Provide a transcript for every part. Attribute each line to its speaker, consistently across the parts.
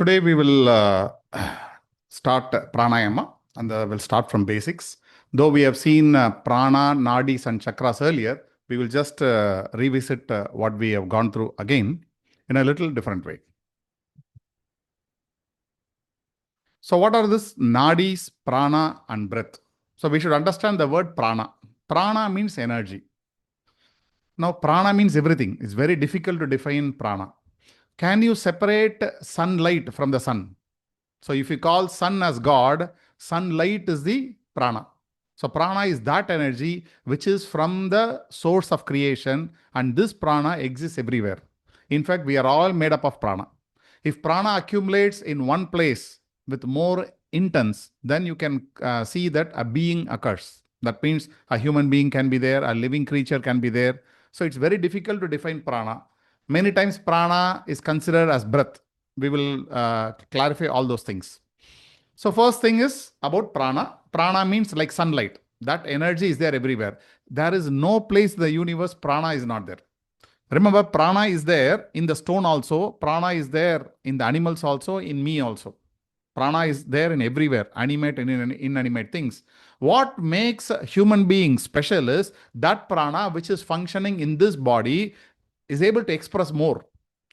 Speaker 1: Today we will start Pranayama and we'll start from basics. Though we have seen Prana, Nadis and Chakras earlier, we will just revisit what we have gone through again in a little different way. So what are this Nadis, Prana and breath? So we should understand the word Prana. Prana means energy. Now Prana means everything. It's very difficult to define Prana. Can you separate sunlight from the sun? So if you call sun as God, sunlight is the prana. So prana is that energy which is from the source of creation, and this prana exists everywhere. In fact, we are all made up of prana. If prana accumulates in one place with more intense, then you can see that a being occurs. That means a human being can be there, a living creature can be there. So it's very difficult to define prana. Many times prana is considered as breath. We will clarify all those things. So first thing is about prana. Prana means like sunlight. That energy is there everywhere. There is no place in the universe prana is not there. Remember, prana is there in the stone also. Prana is there in the animals also, in me also. Prana is there in everywhere, animate and inanimate things. What makes a human being special is that prana which is functioning in this body is able to express more.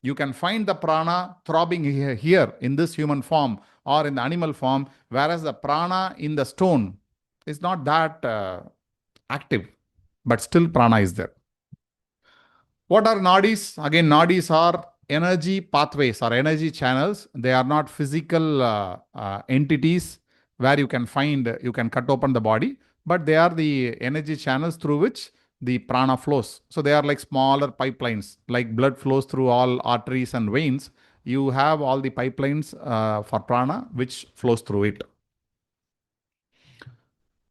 Speaker 1: You can find the prana throbbing here in this human form or in the animal form, whereas the prana in the stone is not that active, but still prana is there. What are nadis? Again, nadis are energy pathways or energy channels. They are not physical entities where you can cut open the body, but they are the energy channels through which the prana flows. So they are like smaller pipelines, like blood flows through all arteries and veins. You have all the pipelines for prana which flows through it.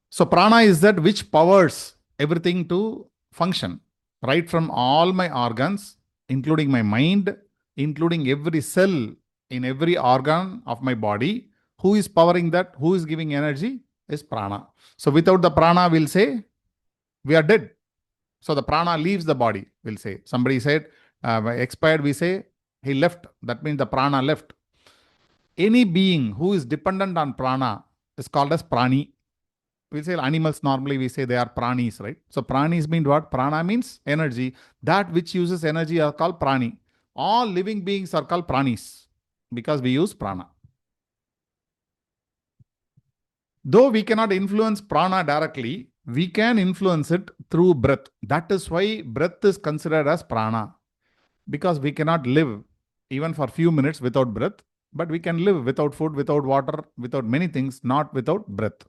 Speaker 1: So prana is that which powers everything to function, right from all my organs, including my mind, including every cell in every organ of my body. Who is powering that? Who is giving energy? Is prana. So without the prana, we'll say we are dead. So the prana leaves the body, we'll say. Somebody said, expired, we say, he left. That means the prana left. Any being who is dependent on prana is called as prani. We say animals, normally we say they are pranis, right? So pranis mean what? Prana means energy. That which uses energy are called prani. All living beings are called pranis because we use prana. Though we cannot influence prana directly, we can influence it through breath. That is why breath is considered as prana. Because we cannot live even for a few minutes without breath, but we can live without food, without water, without many things, not without breath.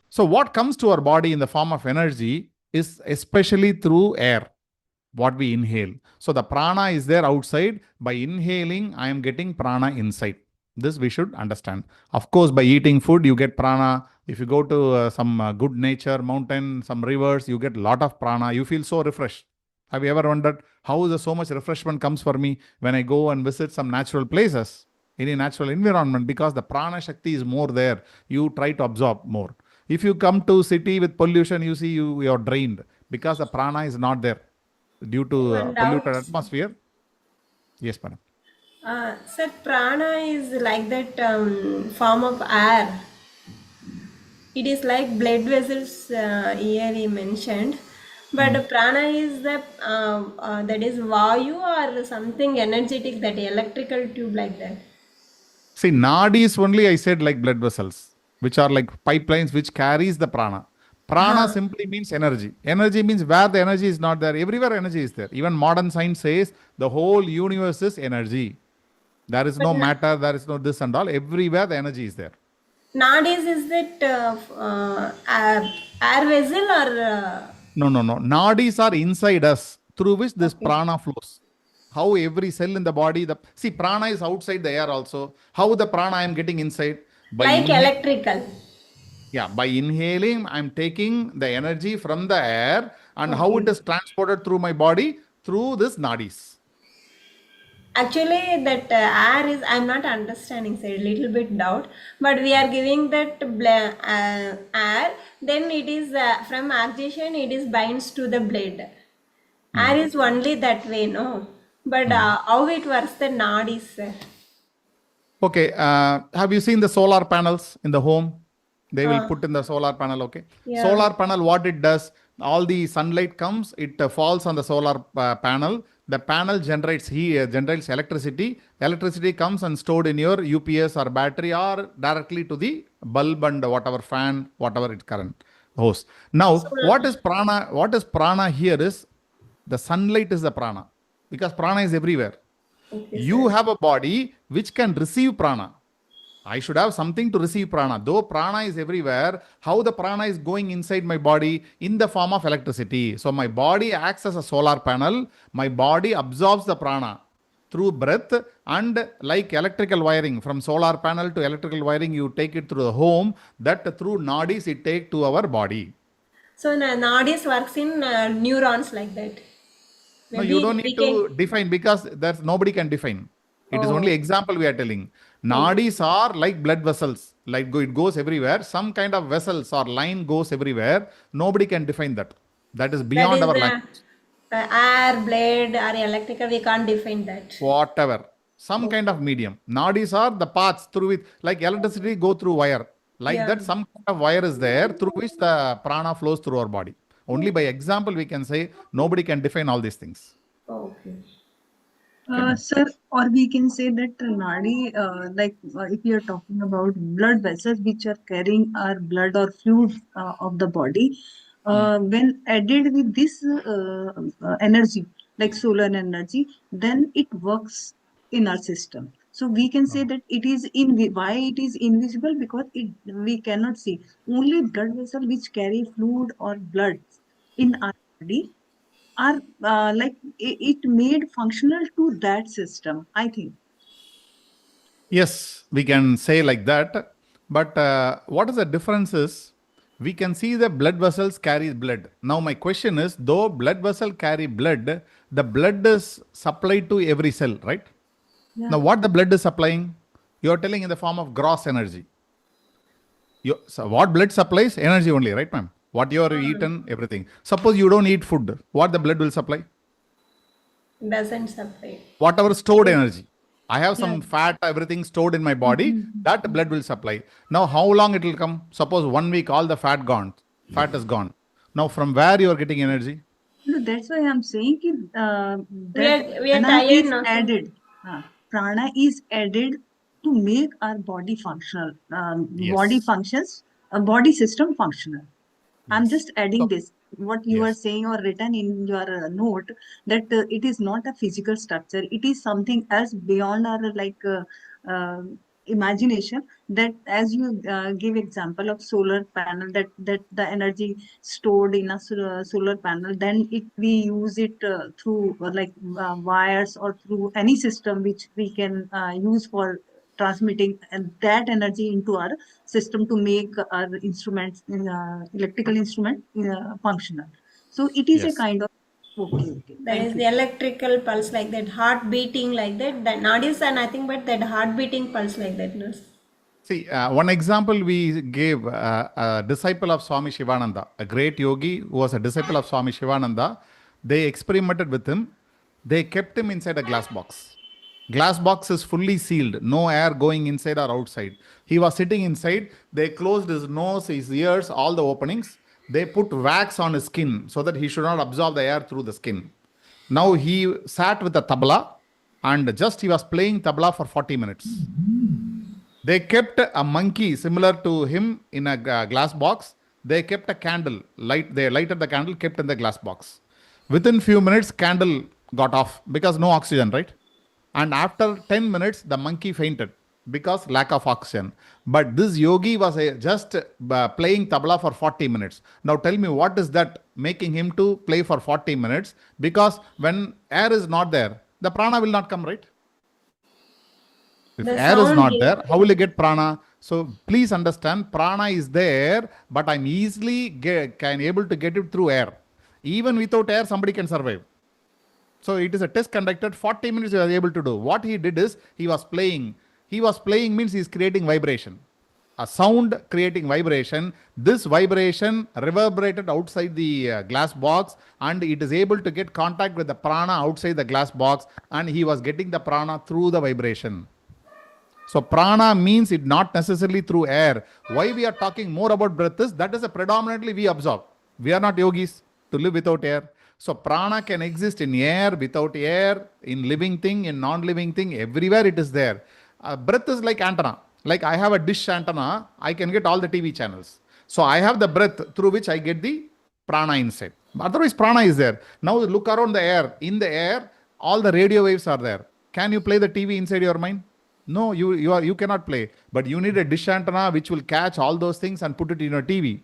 Speaker 1: So what comes to our body in the form of energy is especially through air, what we inhale. So the prana is there outside. By inhaling, I am getting prana inside. This we should understand. Of course, by eating food, you get prana. If you go to some good nature, mountain, some rivers, you get a lot of prana. You feel so refreshed. Have you ever wondered how so much refreshment comes for me when I go and visit some natural places, in a natural environment? Because the prana shakti is more there. You try to absorb more. If you come to city with pollution, you see you are drained because the prana is not there due to polluted atmosphere. Yes, madam.
Speaker 2: Sir, prana is like that form of air. It is like blood vessels here he mentioned. But prana is the that is vayu or something energetic, that electrical tube like that.
Speaker 1: See, nadi is only I said like blood vessels, which are like pipelines which carries the prana. Prana
Speaker 2: Huh.
Speaker 1: simply means energy. Energy means where the energy is not there. Everywhere energy is there. Even modern science says the whole universe is energy. There is
Speaker 2: But
Speaker 1: no matter, there is no this and all. Everywhere the energy is there.
Speaker 2: nowadays is that air vessel or
Speaker 1: No, no, no. Nadis are inside us through which this
Speaker 2: okay,
Speaker 1: prana flows. How every cell in the body, see, prana is outside the air also. How the prana I am getting inside? By
Speaker 2: like
Speaker 1: inhaling.
Speaker 2: electrical?
Speaker 1: Yeah, by inhaling, I'm taking the energy from the air, and how it
Speaker 2: Okay.
Speaker 1: is transported through my body? Through this nadis.
Speaker 2: Actually, that air is, I'm not understanding, say a little bit doubt, but we are giving that air, then it is from oxygen, it is binds to the blood.
Speaker 1: Hmm.
Speaker 2: Air is only that way, no? But
Speaker 1: Hmm.
Speaker 2: how it works, the nod is.
Speaker 1: Okay, have you seen the solar panels in the home? They will
Speaker 2: Ah,
Speaker 1: put in the solar panel, okay?
Speaker 2: yeah.
Speaker 1: Solar panel, what it does, all the sunlight comes, it falls on the solar panel. The panel generates heat, generates electricity. Electricity comes and stored in your UPS or battery or directly to the bulb and whatever fan, whatever it current host.
Speaker 2: So,
Speaker 1: Now, what is prana? What is prana here is the sunlight is the prana because prana is everywhere.
Speaker 2: okay,
Speaker 1: You
Speaker 2: sir.
Speaker 1: have a body which can receive prana. I should have something to receive prana. Though prana is everywhere, how the prana is going inside my body in the form of electricity. So my body acts as a solar panel. My body absorbs the prana through breath, and like electrical wiring from solar panel to electrical wiring, you take it through the home. That through nadis it take to our body.
Speaker 2: So nowadays works in neurons like that.
Speaker 1: No, you don't
Speaker 2: Maybe
Speaker 1: need
Speaker 2: we can.
Speaker 1: to define because there's nobody can define. It is only
Speaker 2: Oh,
Speaker 1: example we are telling.
Speaker 2: okay.
Speaker 1: Nadis are like blood vessels, like it goes everywhere. Some kind of vessels or line goes everywhere. Nobody can define that. That is
Speaker 2: That
Speaker 1: beyond
Speaker 2: is
Speaker 1: our language.
Speaker 2: air, blade, or electrical. We can't define that.
Speaker 1: Whatever, some kind of
Speaker 2: Okay.
Speaker 1: medium. Nadis are the paths through which, like electricity, go through wire. Like
Speaker 2: Yeah.
Speaker 1: that, some kind of wire is there through which the prana flows through our body. Only by example we can say nobody can define all these things.
Speaker 2: Okay.
Speaker 1: Okay, ma'am.
Speaker 3: Sir, or we can say that nadi, if you are talking about blood vessels which are carrying our blood or fluid of the body,
Speaker 1: Hmm.
Speaker 3: when added with this energy, like solar energy, then it works in our system. So we can say
Speaker 1: Uh-huh.
Speaker 3: that it is why it is invisible, because we cannot see. Only blood vessel which carry fluid or blood in our body are it made functional to that system, I think.
Speaker 1: Yes, we can say like that. But what is the difference is we can see the blood vessels carry blood. Now my question is, though blood vessel carry blood, the blood is supplied to every cell, right?
Speaker 3: Yeah.
Speaker 1: Now what the blood is supplying? You are telling in the form of gross energy. So what blood supplies? Energy only, right, ma'am? What you are eaten, everything. Suppose you don't eat food, what the blood will supply?
Speaker 2: Doesn't supply.
Speaker 1: Whatever stored energy. I have
Speaker 3: Yeah.
Speaker 1: some fat, everything stored in my body, that
Speaker 3: Mhm.
Speaker 1: blood will supply. Now, how long it will come? Suppose 1 week, all the fat gone, fat is gone. Now, from where you are getting energy?
Speaker 3: No, that's why I'm saying
Speaker 2: We
Speaker 3: that
Speaker 2: are
Speaker 3: prana
Speaker 2: tired
Speaker 3: is
Speaker 2: now, sir.
Speaker 3: added. Prana is added to make our body functional. Body
Speaker 1: Yes.
Speaker 3: functions, body system functional. I'm
Speaker 1: Yes.
Speaker 3: just adding
Speaker 1: So,
Speaker 3: this. What you are
Speaker 1: yes.
Speaker 3: saying or written in your note, that it is not a physical structure. It is something else beyond our uh, imagination. That, as you give example of solar panel, that the energy stored in a solar panel, then we use it through wires or through any system which we can use for transmitting and that energy into our system to make our instruments, electrical instrument, functional. So it is a
Speaker 1: Yes.
Speaker 3: kind of, okay, okay,
Speaker 2: That
Speaker 3: thank
Speaker 2: is the
Speaker 3: you.
Speaker 2: electrical pulse like that, heart beating like that. That nowadays are nothing but that heart beating pulse like that. No?
Speaker 1: See, one example we gave a disciple of Swami Shivananda, a great yogi who was a disciple of Swami Shivananda. They experimented with him. They kept him inside a glass box. Glass box is fully sealed, no air going inside or outside. He was sitting inside. They closed his nose, his ears, all the openings. They put wax on his skin so that he should not absorb the air through the skin. Now he sat with a tabla and just he was playing tabla for 40 minutes. They kept a monkey similar to him in a glass box. They kept a candle. They lighted the candle, kept in the glass box. Within few minutes, candle got off because no oxygen, right? And after 10 minutes, the monkey fainted because lack of oxygen. But this yogi was just playing tabla for 40 minutes. Now tell me, what is that making him to play for 40 minutes? Because when air is not there, the prana will not come, right? If
Speaker 2: The
Speaker 1: air is
Speaker 2: sound
Speaker 1: not
Speaker 2: is
Speaker 1: there, how will you get prana? So please understand, prana is there, but I'm easily can able to get it through air. Even without air, somebody can survive. So it is a test conducted. 40 minutes he was able to do. What he did is he was playing. He was playing means he is creating vibration. A sound creating vibration. This vibration reverberated outside the glass box, and it is able to get contact with the prana outside the glass box, and he was getting the prana through the vibration. So prana means it not necessarily through air. Why we are talking more about breath is that is a predominantly we absorb. We are not yogis to live without air. So prana can exist in air, without air, in living thing, in non-living thing, everywhere it is there. Breath is like antenna. Like I have a dish antenna, I can get all the TV channels. So I have the breath through which I get the prana inside. Otherwise, prana is there. Now look around the air. In the air, all the radio waves are there. Can you play the TV inside your mind? No, you cannot play. But you need a dish antenna which will catch all those things and put it in your TV.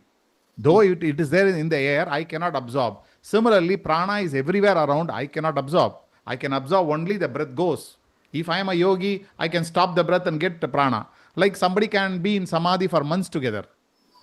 Speaker 1: Though it is there in the air, I cannot absorb. Similarly, prana is everywhere around, I cannot absorb. I can absorb only the breath goes. If I am a yogi, I can stop the breath and get the prana. Like somebody can be in samadhi for months together.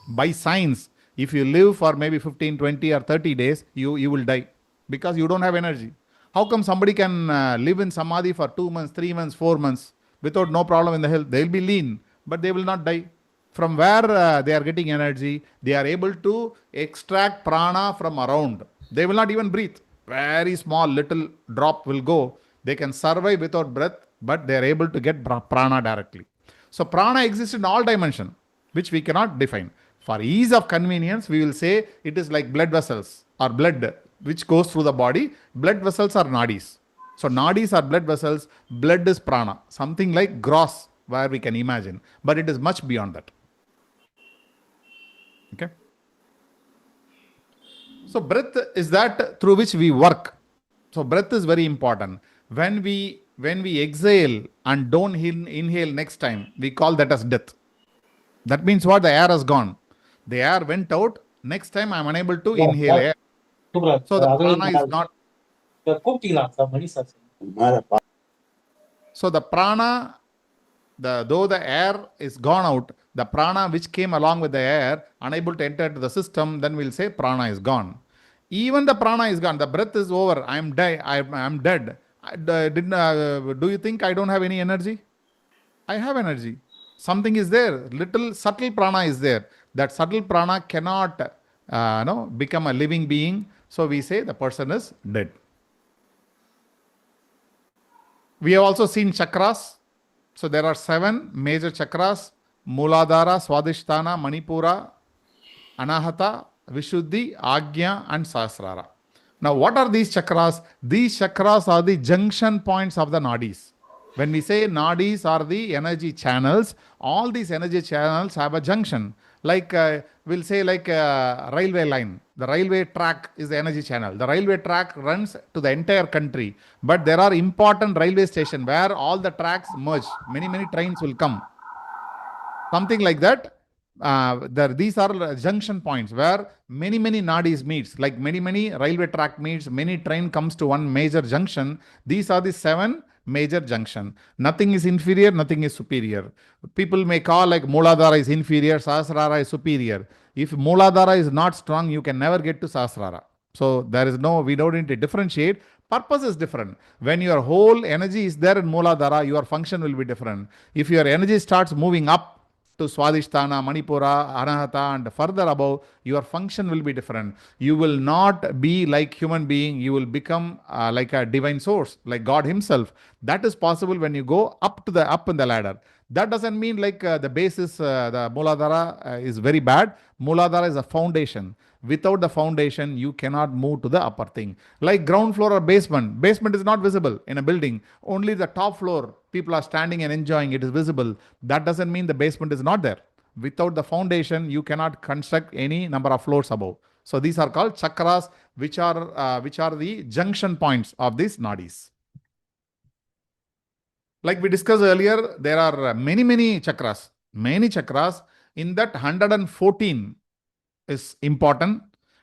Speaker 1: By science, if you live for maybe 15, 20 or 30 days, you will die because you don't have energy. How come somebody can live in samadhi for 2 months, 3 months, 4 months without no problem in the health? They will be lean, but they will not die. From where they are getting energy, they are able to extract prana from around. They will not even breathe. Very small little drop will go. They can survive without breath, but they are able to get prana directly. So prana exists in all dimensions, which we cannot define. For ease of convenience, we will say it is like blood vessels or blood which goes through the body. Blood vessels are nadis. So nadis are blood vessels. Blood is prana. Something like gross where we can imagine. But it is much beyond that. Okay. So breath is that through which we work. So breath is very important. When we exhale and don't inhale next time, we call that as death. That means what? The air has gone. The air went out. Next time I am unable to inhale air. So the prana is not. So the prana, though the air is gone out, the prana which came along with the air, unable to enter into the system, then we'll say prana is gone. Even the prana is gone. The breath is over. I am dead. Do you think I don't have any energy? I have energy. Something is there. Little subtle prana is there. That subtle prana cannot become a living being. So we say the person is dead. We have also seen chakras. So there are 7 major chakras: Mooladhara, Swadhisthana, Manipura, Anahata, Vishuddhi, Agnya and Sahasrara. Now what are these chakras? These chakras are the junction points of the nadis. When we say nadis are the energy channels, all these energy channels have a junction. Like we'll say like a railway line. The railway track is the energy channel. The railway track runs to the entire country. But there are important railway stations where all the tracks merge. Many trains will come. Something like that. These are junction points where many nadis meets. Like many railway track meets. Many train comes to one major junction. These are the 7 major junction. Nothing is inferior, nothing is superior. People may call like Mooladhara is inferior, Sahasrara is superior. If Mooladhara is not strong, you can never get to Sahasrara. So we don't need to differentiate. Purpose is different. When your whole energy is there in Mooladhara, your function will be different. If your energy starts moving up to Swadhisthana, Manipura, Anahata and further above, your function will be different. You will not be like human being. You will become like a divine source, like God himself. That is possible when you go up in the ladder. That doesn't mean like the basis, the Mooladhara is very bad. Mooladhara is a foundation. Without the foundation, you cannot move to the upper thing. Like ground floor or basement. Basement is not visible in a building. Only the top floor, people are standing and enjoying, it is visible. That doesn't mean the basement is not there. Without the foundation, you cannot construct any number of floors above. So these are called chakras, which are the junction points of these nadis. Like we discussed earlier, there are many chakras. Many chakras. In that 114 is important.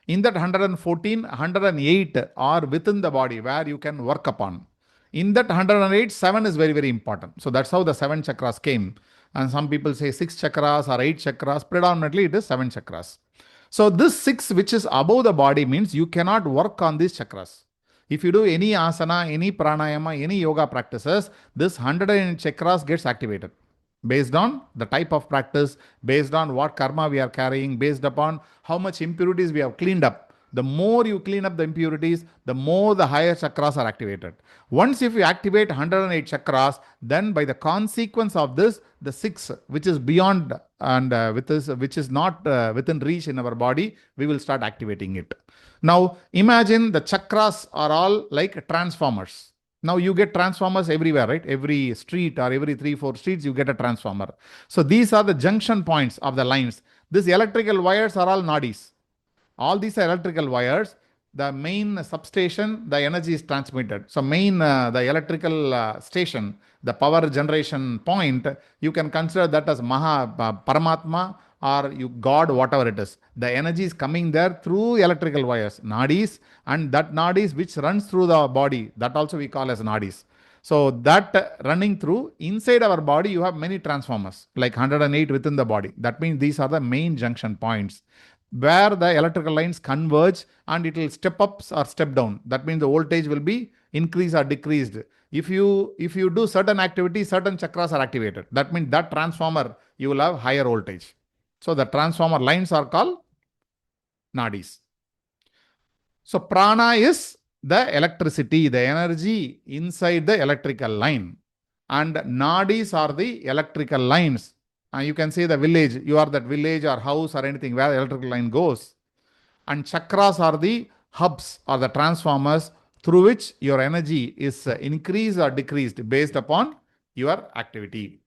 Speaker 1: In that 114, 108 are within the body where you can work upon. In that 108, 7 is very important. So that's how the 7 chakras came. And some people say 6 chakras or 8 chakras. Predominantly it is 7 chakras. So this 6 which is above the body means you cannot work on these chakras. If you do any asana, any pranayama, any yoga practices, this 108 chakras gets activated. Based on the type of practice, based on what karma we are carrying, based upon how much impurities we have cleaned up. The more you clean up the impurities, the more the higher chakras are activated. Once if you activate 108 chakras, then by the consequence of this, the 6, which is beyond and which is not within reach in our body, we will start activating it. Now, imagine the chakras are all like transformers. Now you get transformers everywhere, right? Every street or every 3-4 streets, you get a transformer. So these are the junction points of the lines. These electrical wires are all nadis. All these are electrical wires. The main substation, the energy is transmitted. So the electrical station, the power generation point, you can consider that as Paramatma or God, whatever it is. The energy is coming there through electrical wires, nadis, and that nadis which runs through the body, that also we call as nadis. So that running through inside our body, you have many transformers, like 108 within the body. That means these are the main junction points where the electrical lines converge, and it will step up or step down. That means the voltage will be increased or decreased. If you do certain activity, certain chakras are activated. That means that transformer, you will have higher voltage. So the transformer lines are called nadis. So prana is the electricity, the energy inside the electrical line. And nadis are the electrical lines. You can say the village, you are that village or house or anything where the electrical line goes. And chakras are the hubs or the transformers through which your energy is increased or decreased based upon your activity.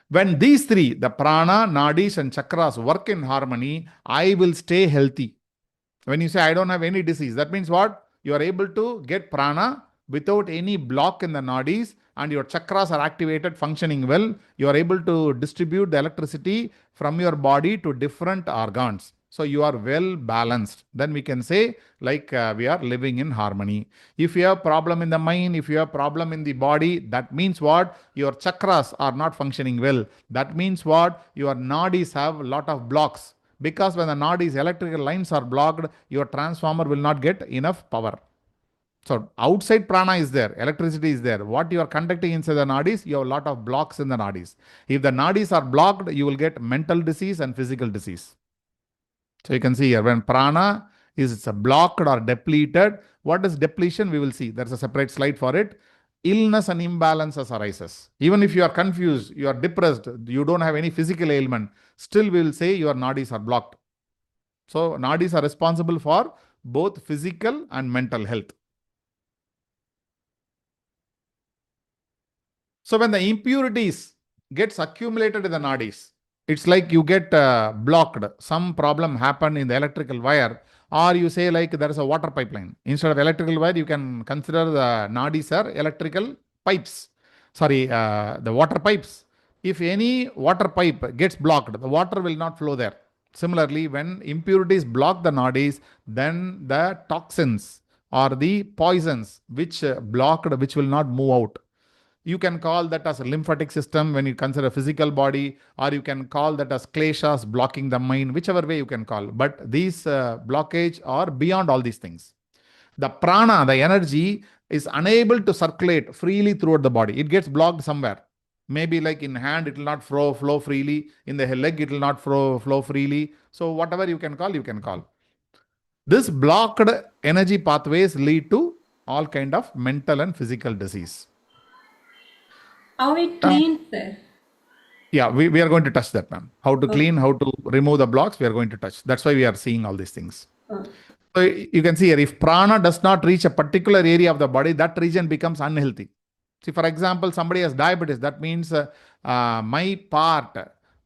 Speaker 1: When these three, the prana, nadis and chakras work in harmony, I will stay healthy. When you say I don't have any disease, that means what? You are able to get prana without any block in the nadis, and your chakras are activated, functioning well. You are able to distribute the electricity from your body to different organs. So you are well balanced. Then we can say like we are living in harmony. If you have problem in the mind, if you have problem in the body, that means what? Your chakras are not functioning well. That means what? Your nadis have a lot of blocks. Because when the nadis, electrical lines are blocked, your transformer will not get enough power. So outside prana is there, electricity is there. What you are conducting inside the nadis, you have a lot of blocks in the nadis. If the nadis are blocked, you will get mental disease and physical disease. So you can see here, when prana is blocked or depleted, what is depletion? We will see. There's a separate slide for it. Illness and imbalances arises. Even if you are confused, you are depressed, you don't have any physical ailment, still we will say your nadis are blocked. So nadis are responsible for both physical and mental health. So when the impurities gets accumulated in the nadis, it's like you get blocked. Some problem happened in the electrical wire, or you say like there is a water pipeline. Instead of electrical wire, you can consider the nadis are electrical pipes. Sorry, the water pipes. If any water pipe gets blocked, the water will not flow there. Similarly, when impurities block the nadis, then the toxins or the poisons which blocked, which will not move out. You can call that as a lymphatic system when you consider physical body, or you can call that as kleshas blocking the mind, whichever way you can call. But these blockage are beyond all these things. The prana, the energy, is unable to circulate freely throughout the body. It gets blocked somewhere. Maybe like in hand, it will not flow freely. In the leg, it will not flow freely. So whatever you can call, you can call. This blocked energy pathways lead to all kind of mental and physical disease.
Speaker 2: How it cleans, sir?
Speaker 1: Yeah, we are going to touch that, ma'am. How to clean, how to remove the blocks, we are going to touch. That's why we are seeing all these things. So you can see here, if prana does not reach a particular area of the body, that region becomes unhealthy. See, for example, somebody has diabetes. That means my part,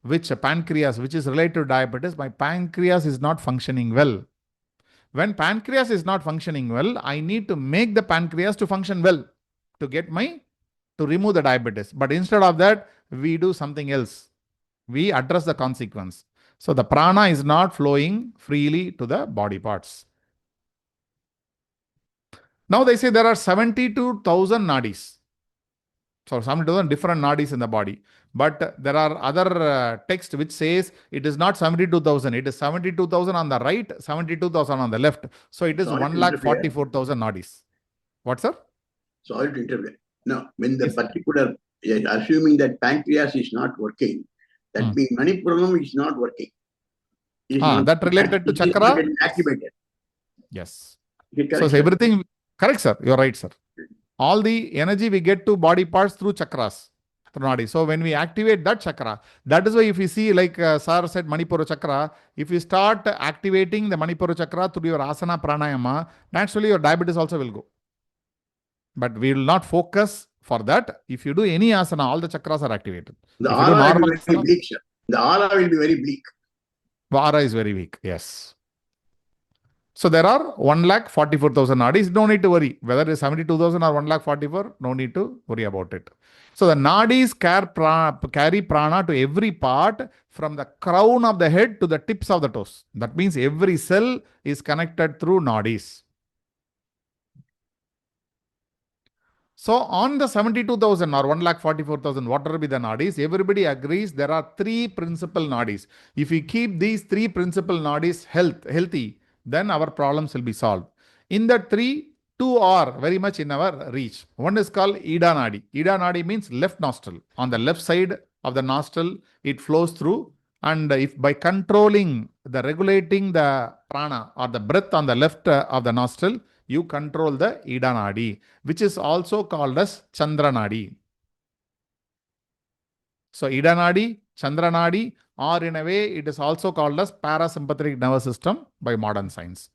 Speaker 1: which pancreas, which is related to diabetes, my pancreas is not functioning well. When pancreas is not functioning well, I need to make the pancreas to function well to remove the diabetes. But instead of that, we do something else. We address the consequence. So the prana is not flowing freely to the body parts. Now they say there are 72,000 nadis. So 72,000 different nadis in the body. But there are other texts which says it is not 72,000. It is 72,000 on the right, 72,000 on the left. So it is 1,44,000 nadis. What, sir?
Speaker 4: Sorry to interrupt. Now, when the particular, assuming that pancreas is not working, that means Manipuram is not working.
Speaker 1: That related to chakra?
Speaker 4: Activated.
Speaker 1: Yes.
Speaker 4: Correct,
Speaker 1: So
Speaker 4: sir.
Speaker 1: everything, correct, sir. You're right, sir. All the energy we get to body parts through chakras, through nadi. So when we activate that chakra, that is why if you see, like Sir said, Manipura chakra, if you start activating the Manipura chakra through your asana pranayama, naturally your diabetes also will go. But we will not focus for that. If you do any asana, all the chakras are activated.
Speaker 4: The
Speaker 1: If you do
Speaker 4: aura will
Speaker 1: normal
Speaker 4: be very
Speaker 1: asana,
Speaker 4: bleak, sir. The aura will be very bleak.
Speaker 1: vara is very weak. Yes. So there are 1,44,000 nadis. No need to worry. Whether it is 72,000 or 1,44,000, no need to worry about it. So the nadis carry prana to every part from the crown of the head to the tips of the toes. That means every cell is connected through nadis. So on the 72,000 or 1,44,000, whatever be the nadis, everybody agrees there are three principal nadis. If we keep these three principal nadis healthy, then our problems will be solved. In the three, two are very much in our reach. One is called Ida Nadi. Ida Nadi means left nostril. On the left side of the nostril, it flows through. And if by controlling the regulating the prana or the breath on the left of the nostril, you control the Ida Nadi, which is also called as Chandra Nadi. So Ida Nadi, Chandra Nadi, or in a way it is also called as parasympathetic nervous system by modern science.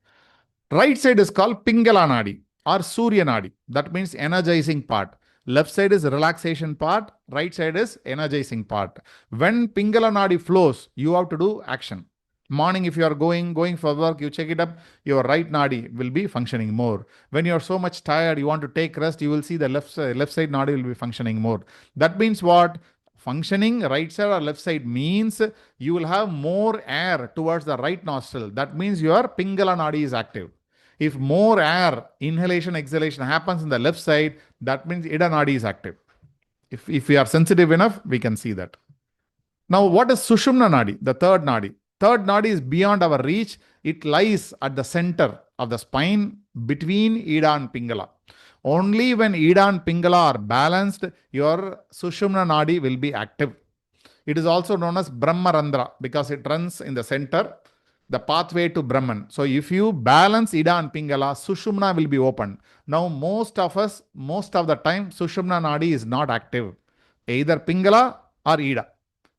Speaker 1: Right side is called Pingala Nadi or Surya Nadi. That means energizing part. Left side is relaxation part. Right side is energizing part. When Pingala Nadi flows, you have to do action. Morning, if you are going for work, you check it up, your right nadi will be functioning more. When you are so much tired, you want to take rest, you will see the left side nadi will be functioning more. That means what? Functioning right side or left side means you will have more air towards the right nostril. That means your Pingala nadi is active. If more air, inhalation, exhalation happens in the left side, that means Ida nadi is active. If we are sensitive enough, we can see that. Now, what is Sushumna Nadi, the third Nadi? Third Nadi is beyond our reach. It lies at the center of the spine between Ida and Pingala. Only when Ida and Pingala are balanced, your Sushumna Nadi will be active. It is also known as Brahmarandra because it runs in the center, the pathway to Brahman. So if you balance Ida and Pingala, Sushumna will be open. Now, most of the time, Sushumna Nadi is not active. Either Pingala or Ida.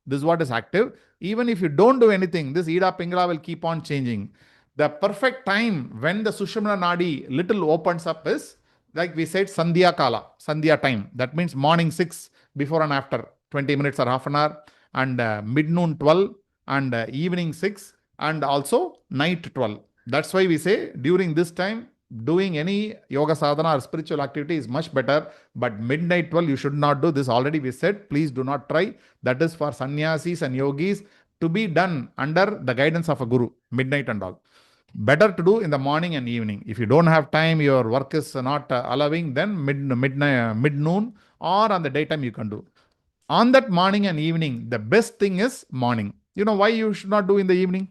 Speaker 1: This is what is active. Even if you don't do anything, this Ida Pingala will keep on changing. The perfect time when the Sushumna Nadi little opens up is, like we said, Sandhya Kala, Sandhya time. That means morning 6, before and after, 20 minutes or half an hour, and mid-noon 12, and evening 6, and also night 12. That's why we say during this time, doing any yoga sadhana or spiritual activity is much better. But midnight 12, you should not do this. Already we said, please do not try. That is for sannyasis and yogis to be done under the guidance of a guru, midnight and all. Better to do in the morning and evening. If you don't have time, your work is not allowing, then mid-noon or on the daytime you can do. On that morning and evening, the best thing is morning. You know why you should not do in the evening?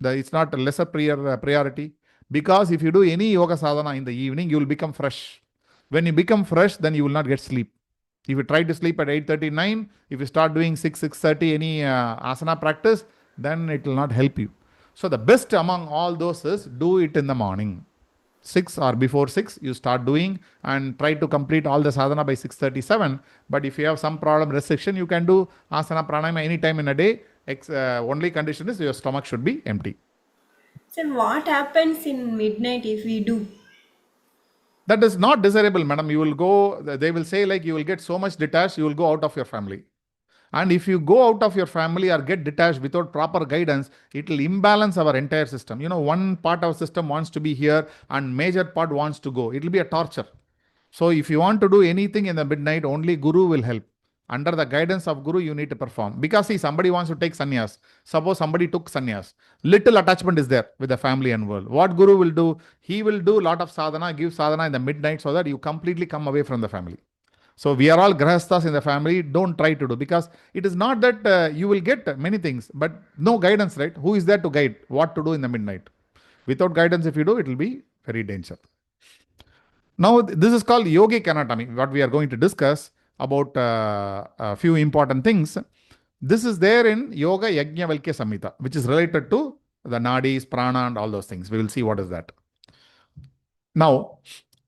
Speaker 1: It's not a lesser priority. Because if you do any yoga sadhana in the evening, you will become fresh. When you become fresh, then you will not get sleep. If you try to sleep at 8:39, if you start doing 6:30 any asana practice, then it will not help you. So the best among all those is do it in the morning. 6 or before 6, you start doing and try to complete all the sadhana by 6:37. But if you have some problem, restriction, you can do asana pranayama any time in a day. Only condition is your stomach should be empty.
Speaker 2: So what happens in midnight if we do?
Speaker 1: That is not desirable, madam. You will go, they will say like you will get so much detached, you will go out of your family. And if you go out of your family or get detached without proper guidance, it will imbalance our entire system. You know, one part of system wants to be here and major part wants to go. It will be a torture. So if you want to do anything in the midnight, only Guru will help. Under the guidance of Guru, you need to perform. Because see, somebody wants to take sannyas. Suppose somebody took sannyas. Little attachment is there with the family and world. What Guru will do? He will do a lot of sadhana, give sadhana in the midnight so that you completely come away from the family. So we are all grahasthas in the family. Don't try to do, because it is not that you will get many things, but no guidance, right? Who is there to guide what to do in the midnight? Without guidance, if you do, it will be very dangerous. Now, this is called yogic anatomy, what we are going to discuss about a few important things. This is there in Yoga Yajnavalkya Samhita, which is related to the nadis, prana, and all those things. We will see what is that. Now,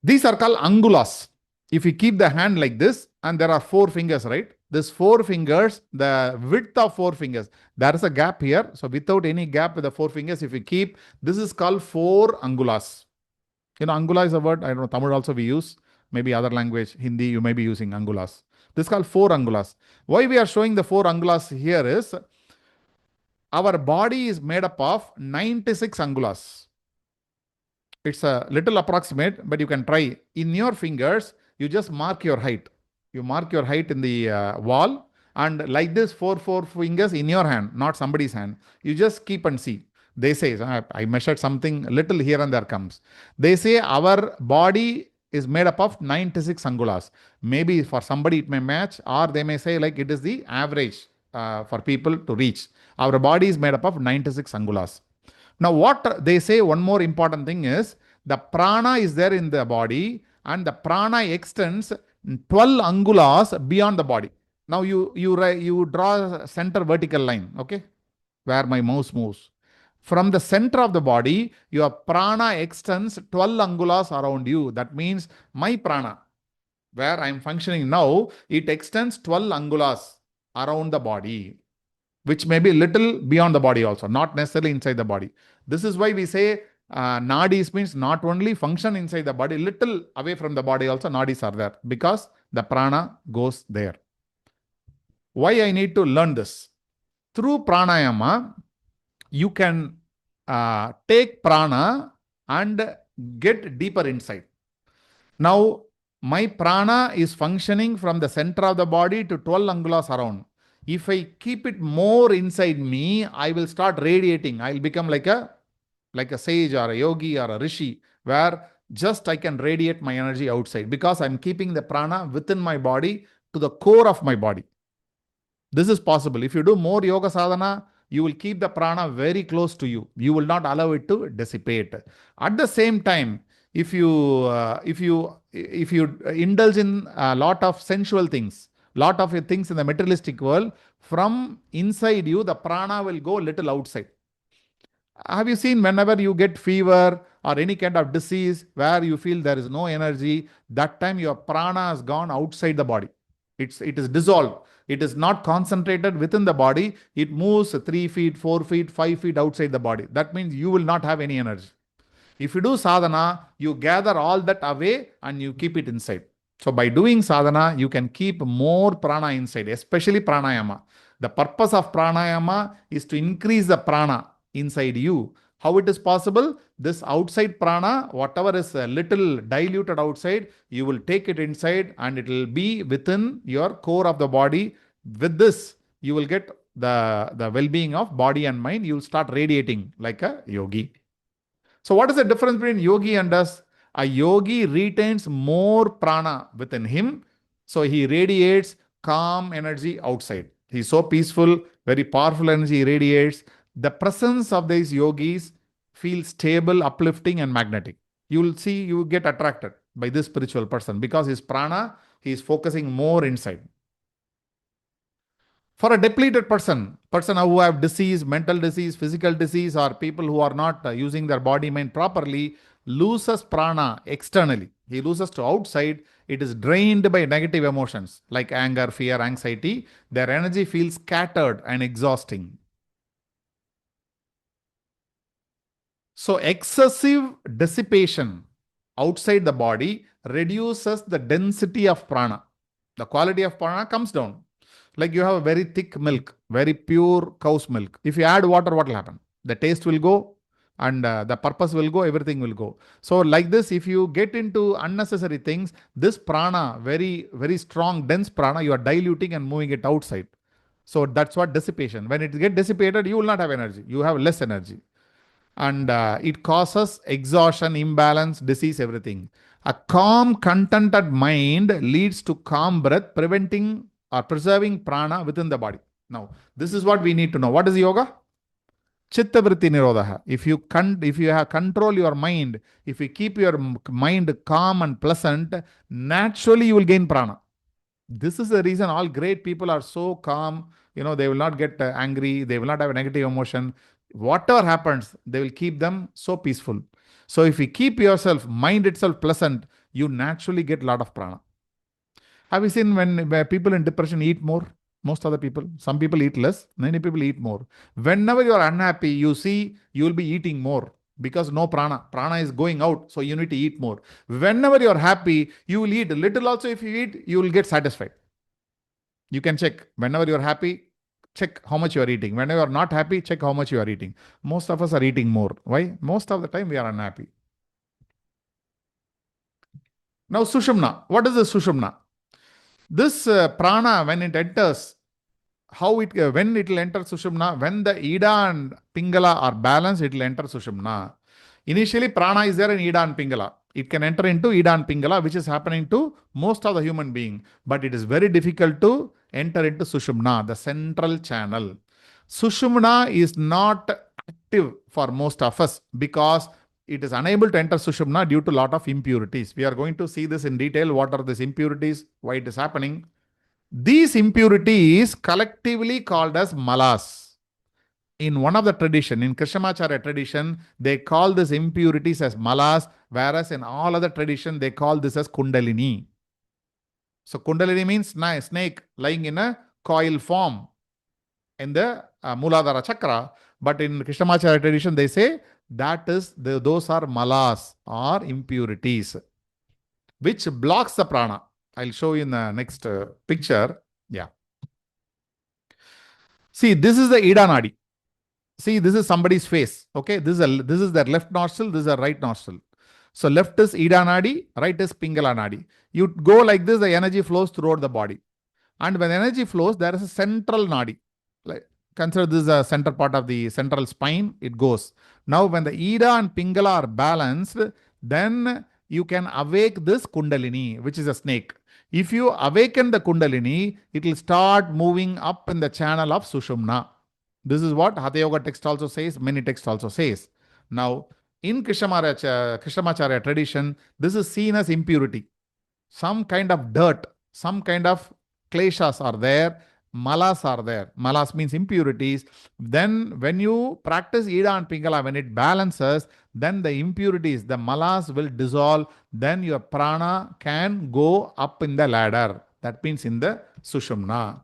Speaker 1: these are called angulas. If you keep the hand like this, and there are 4 fingers, right? This 4 fingers, the width of 4 fingers, there is a gap here. So without any gap with the 4 fingers, if you keep, this is called 4 angulas. Angula is a word, I don't know, Tamil also we use, maybe other language, Hindi, you may be using angulas. This is called 4 angulas. Why we are showing the 4 angulas here is, our body is made up of 96 angulas. It's a little approximate, but you can try. In your fingers, you just mark your height. You mark your height in the wall, and like this, 4 fingers in your hand, not somebody's hand. You just keep and see. They say, I measured something little here and there comes. They say our body is made up of 96 angulas. Maybe for somebody it may match, or they may say like it is the average for people to reach. Our body is made up of 96 angulas. Now, what they say, one more important thing is, the prana is there in the body, and the prana extends 12 angulas beyond the body. Now, you draw a center vertical line, okay, where my mouse moves. From the center of the body, your prana extends 12 angulas around you. That means my prana, where I am functioning now, it extends 12 angulas around the body, which may be little beyond the body also, not necessarily inside the body. This is why we say nadis means not only function inside the body, little away from the body also nadis are there, because the prana goes there. Why I need to learn this? Through pranayama, you can take prana and get deeper inside. Now, my prana is functioning from the center of the body to 12 angulas around. If I keep it more inside me, I will start radiating. I'll become like a sage or a yogi or a rishi, where just I can radiate my energy outside, because I'm keeping the prana within my body to the core of my body. This is possible. If you do more yoga sadhana, you will keep the prana very close to you. You will not allow it to dissipate. At the same time, if you indulge in a lot of sensual things, lot of things in the materialistic world, from inside you, the prana will go little outside. Have you seen whenever you get fever or any kind of disease where you feel there is no energy, that time your prana has gone outside the body. It is dissolved. It is not concentrated within the body. It moves 3 feet, 4 feet, 5 feet outside the body. That means you will not have any energy. If you do sadhana, you gather all that away and you keep it inside. So by doing sadhana, you can keep more prana inside, especially pranayama. The purpose of pranayama is to increase the prana inside you. How it is possible? This outside prana, whatever is a little diluted outside, you will take it inside and it will be within your core of the body. With this, you will get the well-being of body and mind. You will start radiating like a yogi. So what is the difference between yogi and us? A yogi retains more prana within him, so he radiates calm energy outside. He is so peaceful, very powerful energy radiates. The presence of these yogis feels stable, uplifting, and magnetic. You will see, you get attracted by this spiritual person, because his prana, he is focusing more inside. For a depleted person who have disease, mental disease, physical disease, or people who are not using their body mind properly, loses prana externally. He loses to outside. It is drained by negative emotions like anger, fear, anxiety. Their energy feels scattered and exhausting. So excessive dissipation outside the body reduces the density of prana. The quality of prana comes down. Like you have a very thick milk, very pure cow's milk. If you add water, what will happen? The taste will go, and the purpose will go, everything will go. So like this, if you get into unnecessary things, this prana, very, very strong, dense prana, you are diluting and moving it outside. So that's what dissipation. When it gets dissipated, you will not have energy. You have less energy. And it causes exhaustion, imbalance, disease, everything. A calm, contented mind leads to calm breath, preventing or preserving prana within the body. Now, this is what we need to know. What is yoga? Chitta vritti nirodha. If you have control your mind, if you keep your mind calm and pleasant, naturally you will gain prana. This is the reason all great people are so calm. They will not get angry. They will not have a negative emotion. Whatever happens, they will keep them so peaceful. So if you keep yourself, mind itself pleasant, you naturally get a lot of prana. Have you seen where people in depression eat more? Most of the people. Some people eat less, many people eat more. Whenever you are unhappy, you see you will be eating more because no prana. Prana is going out, so you need to eat more. Whenever you are happy, you will eat little also. If you eat, you will get satisfied. You can check. Whenever you are happy, check how much you are eating. Whenever you are not happy, check how much you are eating. Most of us are eating more. Why? Most of the time we are unhappy. Now, Sushumna. What is the Sushumna? This prana, when it enters, when it will enter Sushumna, when the Ida and Pingala are balanced, it will enter Sushumna. Initially, prana is there in Ida and Pingala. It can enter into Ida and Pingala, which is happening to most of the human being. But it is very difficult to enter into Sushumna, the central channel. Sushumna is not active for most of us because it is unable to enter Sushumna due to a lot of impurities. We are going to see this in detail. What are these impurities? Why it is happening? These impurities collectively called as malas. In one of the tradition, in Krishnamacharya tradition, they call these impurities as malas, whereas in all other tradition, they call this as kundalini. So kundalini means snake lying in a coil form in the Muladhara chakra. But in Krishnamacharya tradition, they say that is those are malas or impurities, which blocks the prana. I'll show you in the next picture. Yeah. See, this is the Ida Nadi. See, this is somebody's face. Okay, this is their left nostril, this is their right nostril. So left is Ida Nadi, right is Pingala Nadi. You go like this, the energy flows throughout the body. And when energy flows, there is a central Nadi. Like, consider this a center part of the central spine, it goes. Now, when the Ida and Pingala are balanced, then you can awake this Kundalini, which is a snake. If you awaken the Kundalini, it will start moving up in the channel of Sushumna. This is what Hatha Yoga text also says, many texts also says. Now, in Krishnamacharya tradition, this is seen as impurity. Some kind of dirt, some kind of kleshas are there, malas are there. Malas means impurities. Then when you practice Ida and Pingala, when it balances, then the impurities, the malas will dissolve. Then your prana can go up in the ladder. That means in the Sushumna.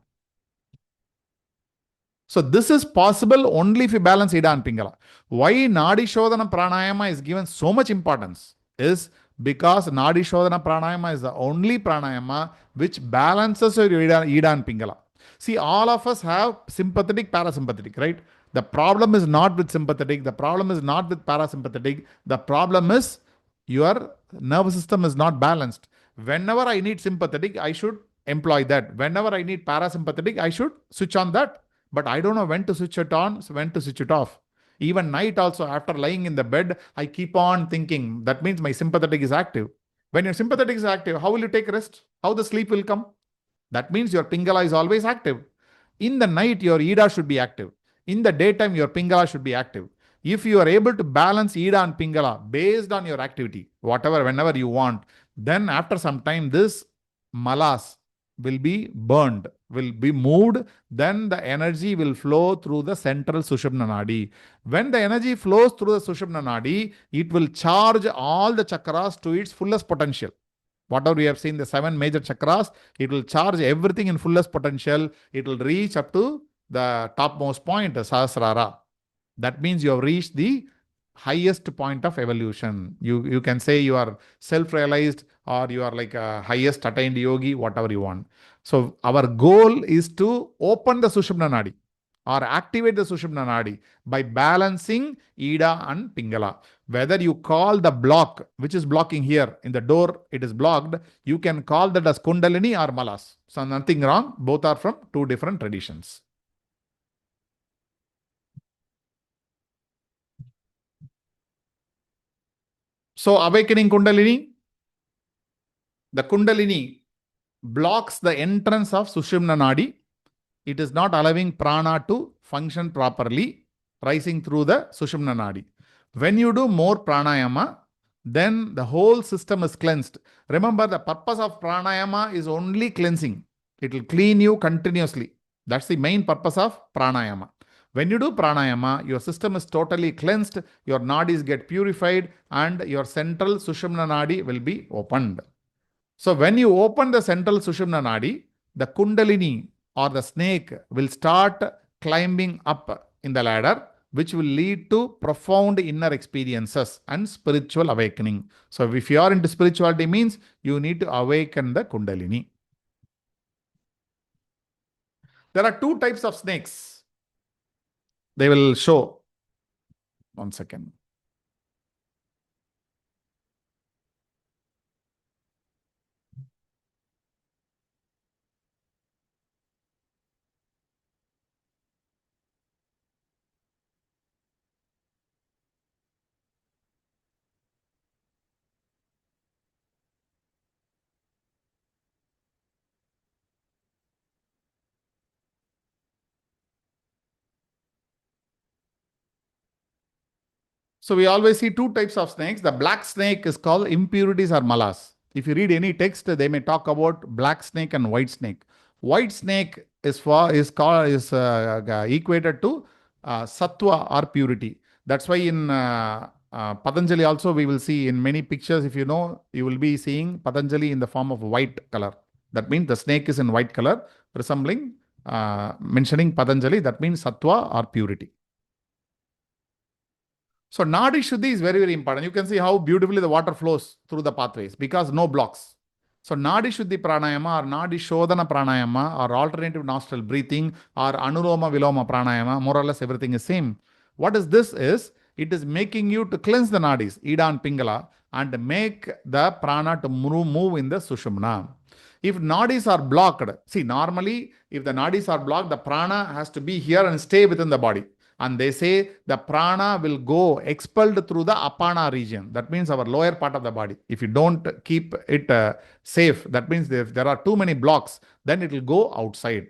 Speaker 1: So this is possible only if you balance Ida and Pingala. Why Nadi Shodhana Pranayama is given so much importance is because Nadi Shodhana Pranayama is the only pranayama which balances your Ida and Pingala. See, all of us have sympathetic, parasympathetic, right? The problem is not with sympathetic, the problem is not with parasympathetic, the problem is your nervous system is not balanced. Whenever I need sympathetic, I should employ that. Whenever I need parasympathetic, I should switch on that. But I don't know when to switch it on, when to switch it off. Even night also, after lying in the bed, I keep on thinking. That means my sympathetic is active. When your sympathetic is active, how will you take rest? How the sleep will come? That means your Pingala is always active. In the night, your Ida should be active. In the daytime, your Pingala should be active. If you are able to balance Ida and Pingala based on your activity, whatever, whenever you want, then after some time, this malas will be burned, will be moved, then the energy will flow through the central Sushumna Nadi. When the energy flows through the Sushumna Nadi, it will charge all the chakras to its fullest potential. Whatever we have seen, the 7 major chakras, it will charge everything in fullest potential. It will reach up to the topmost point, the Sahasrara. That means you have reached the highest point of evolution. You can say you are self-realized or you are like a highest attained yogi, whatever you want. So our goal is to open the Sushumna Nadi or activate the Sushumna Nadi by balancing Ida and Pingala. Whether you call the block, which is blocking here in the door, it is blocked, you can call that as Kundalini or Malas. So nothing wrong. Both are from two different traditions. So awakening Kundalini, the Kundalini blocks the entrance of Sushumna Nadi. It is not allowing prana to function properly, rising through the Sushumna Nadi. When you do more pranayama, then the whole system is cleansed. Remember, the purpose of pranayama is only cleansing. It will clean you continuously. That's the main purpose of pranayama. When you do pranayama, your system is totally cleansed, your nadis get purified, and your central Sushumna Nadi will be opened. So when you open the central Sushumna Nadi, the Kundalini or the snake will start climbing up in the ladder, which will lead to profound inner experiences and spiritual awakening. So if you are into spirituality, means you need to awaken the Kundalini. There are two types of snakes. They will show. One second. So we always see two types of snakes. The black snake is called impurities or malas. If you read any text, they may talk about black snake and white snake. White snake is equated to sattva or purity. That's why in Patanjali also we will see in many pictures. If you know, you will be seeing Patanjali in the form of white color. That means the snake is in white color, resembling mentioning Patanjali. That means sattva or purity. So Nadi Shuddhi is very, very important. You can see how beautifully the water flows through the pathways because no blocks. So Nadi Shuddhi Pranayama or Nadi Shodhana Pranayama or alternative nostril breathing or Anuloma Viloma Pranayama, more or less everything is same. What is this is, it is making you to cleanse the Nadis, Ida and Pingala, and make the prana to move in the Sushumna. If nadis are blocked, see normally if the nadis are blocked, the prana has to be here and stay within the body. And they say the prana will go expelled through the apana region. That means our lower part of the body. If you don't keep it safe, that means if there are too many blocks, then it will go outside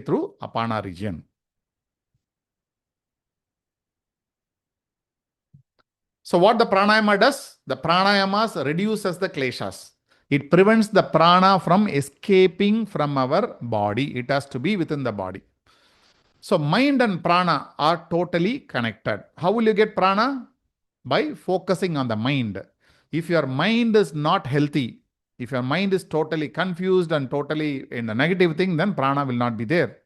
Speaker 1: through apana region. So what the pranayama does? The pranayamas reduces the kleshas. It prevents the prana from escaping from our body. It has to be within the body. So mind and prana are totally connected. How will you get prana? By focusing on the mind. If your mind is not healthy, if your mind is totally confused and totally in a negative thing, then prana will not be there.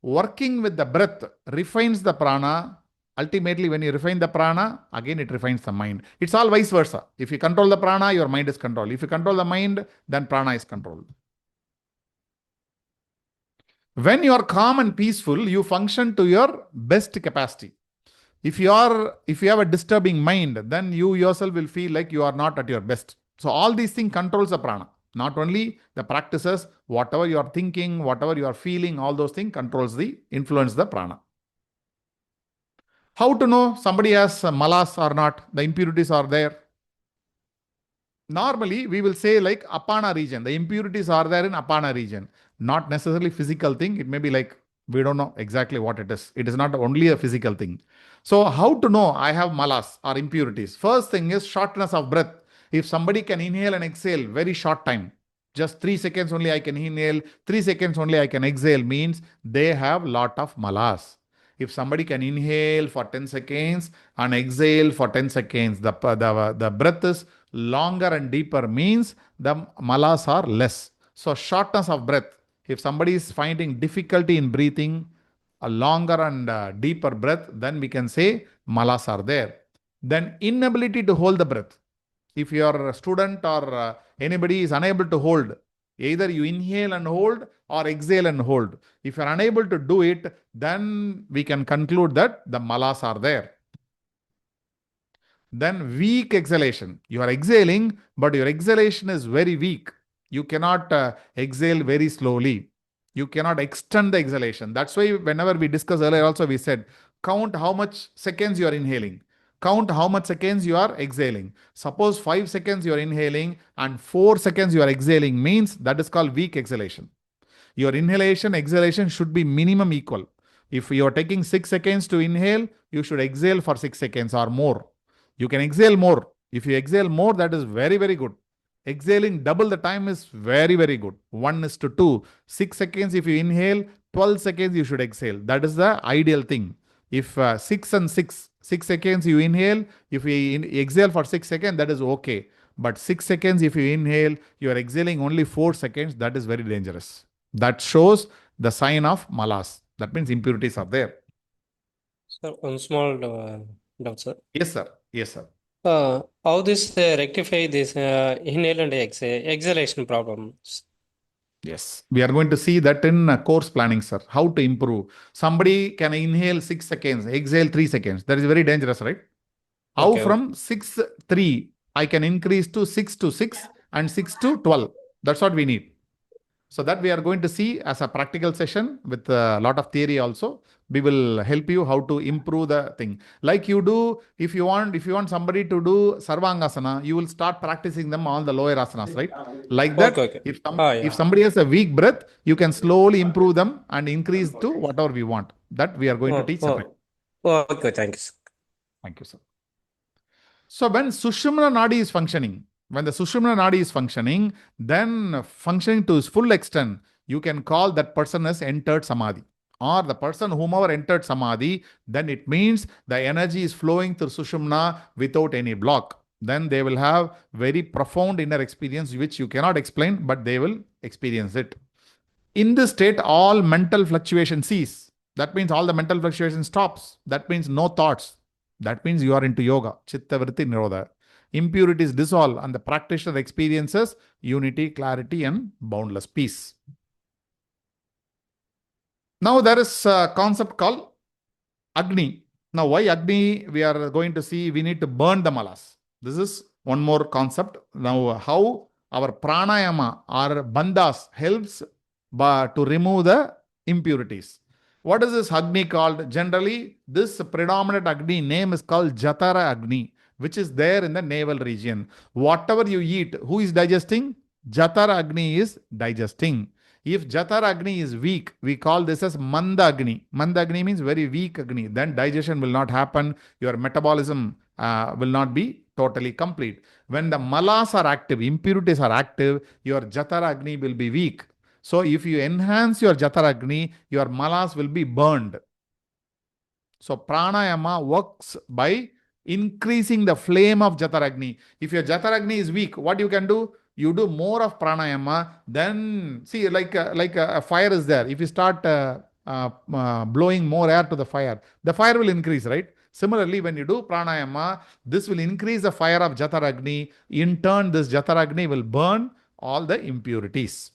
Speaker 1: Working with the breath refines the prana. Ultimately, when you refine the prana, again it refines the mind. It's all vice versa. If you control the prana, your mind is controlled. If you control the mind, then prana is controlled. When you are calm and peaceful, you function to your best capacity. If you have a disturbing mind, then you yourself will feel like you are not at your best. So all these things controls the prana. Not only the practices, whatever you are thinking, whatever you are feeling, all those things influence the prana. How to know somebody has malas or not? The impurities are there. Normally, we will say like apana region. The impurities are there in apana region. Not necessarily physical thing. It may be like, we don't know exactly what it is. It is not only a physical thing. So how to know I have malas or impurities? First thing is shortness of breath. If somebody can inhale and exhale very short time, just 3 seconds only I can inhale, 3 seconds only I can exhale, means they have lot of malas. If somebody can inhale for 10 seconds and exhale for 10 seconds, the breath is longer and deeper, means the malas are less. So shortness of breath. If somebody is finding difficulty in breathing, a longer and deeper breath, then we can say malas are there. Then inability to hold the breath. If your student or anybody is unable to hold, either you inhale and hold or exhale and hold. If you are unable to do it, then we can conclude that the malas are there. Then weak exhalation. You are exhaling, but your exhalation is very weak. You cannot exhale very slowly. You cannot extend the exhalation. That's why whenever we discussed earlier also, we said, count how much seconds you are inhaling. Count how much seconds you are exhaling. Suppose 5 seconds you are inhaling and 4 seconds you are exhaling, means that is called weak exhalation. Your inhalation, exhalation should be minimum equal. If you are taking 6 seconds to inhale, you should exhale for 6 seconds or more. You can exhale more. If you exhale more, that is very, very good. Exhaling double the time is very, very good. 1:2. 6 seconds if you inhale, 12 seconds you should exhale. That is the ideal thing. If 6 and 6, 6 seconds you inhale, if you exhale for 6 seconds, that is okay. But 6 seconds if you inhale, you are exhaling only 4 seconds, that is very dangerous. That shows the sign of malas. That means impurities are there.
Speaker 5: Sir, one small doubt, sir.
Speaker 1: Yes, sir. Yes, sir.
Speaker 5: How this rectify this inhale and exhalation problems?
Speaker 1: Yes, we are going to see that in course planning, sir. How to improve. Somebody can inhale 6 seconds, exhale 3 seconds. That is very dangerous, right? How
Speaker 5: Okay.
Speaker 1: from 6, 3, I can increase to 6 to 6 and 6 to 12. That's what we need. So that we are going to see as a practical session with a lot of theory also. We will help you how to improve the thing. Like you do, if you want somebody to do Sarvangasana, you will start practicing them all the lower asanas, right? Like that,
Speaker 5: Okay.
Speaker 1: if
Speaker 5: Yeah.
Speaker 1: somebody has a weak breath, you can slowly improve them and increase to whatever we want. That we are going to teach separately.
Speaker 5: Okay, thank you, sir.
Speaker 1: Thank you, sir. So when Sushumna Nadi is functioning, then functioning to its full extent, you can call that person as entered Samadhi. Or the person whomever entered Samadhi, then it means the energy is flowing through Sushumna without any block. Then they will have very profound inner experience which you cannot explain, but they will experience it. In this state, all mental fluctuation cease. That means all the mental fluctuation stops. That means no thoughts. That means you are into yoga. Chitta vritti nirodha. Impurities dissolve and the practitioner experiences unity, clarity and boundless peace. Now there is a concept called Agni. Now why Agni? We are going to see we need to burn the malas. This is one more concept. Now how our pranayama or bandhas helps to remove the impurities. What is this Agni called? Generally, this predominant Agni name is called Jatara Agni, which is there in the navel region. Whatever you eat, who is digesting? Jatara Agni is digesting. If Jatara Agni is weak, we call this as Manda Agni. Manda Agni means very weak Agni. Then digestion will not happen. Your metabolism will not be totally complete. When the malas are active, impurities are active, your Jatara Agni will be weak. So if you enhance your Jatara Agni, your malas will be burned. So pranayama works by increasing the flame of Jatara Agni. If your Jatara Agni is weak, what you can do? You do more of pranayama. Then see, like a fire is there. If you start blowing more air to the fire will increase, right? Similarly, when you do pranayama, this will increase the fire of Jatara Agni. In turn, this Jatara Agni will burn all the impurities.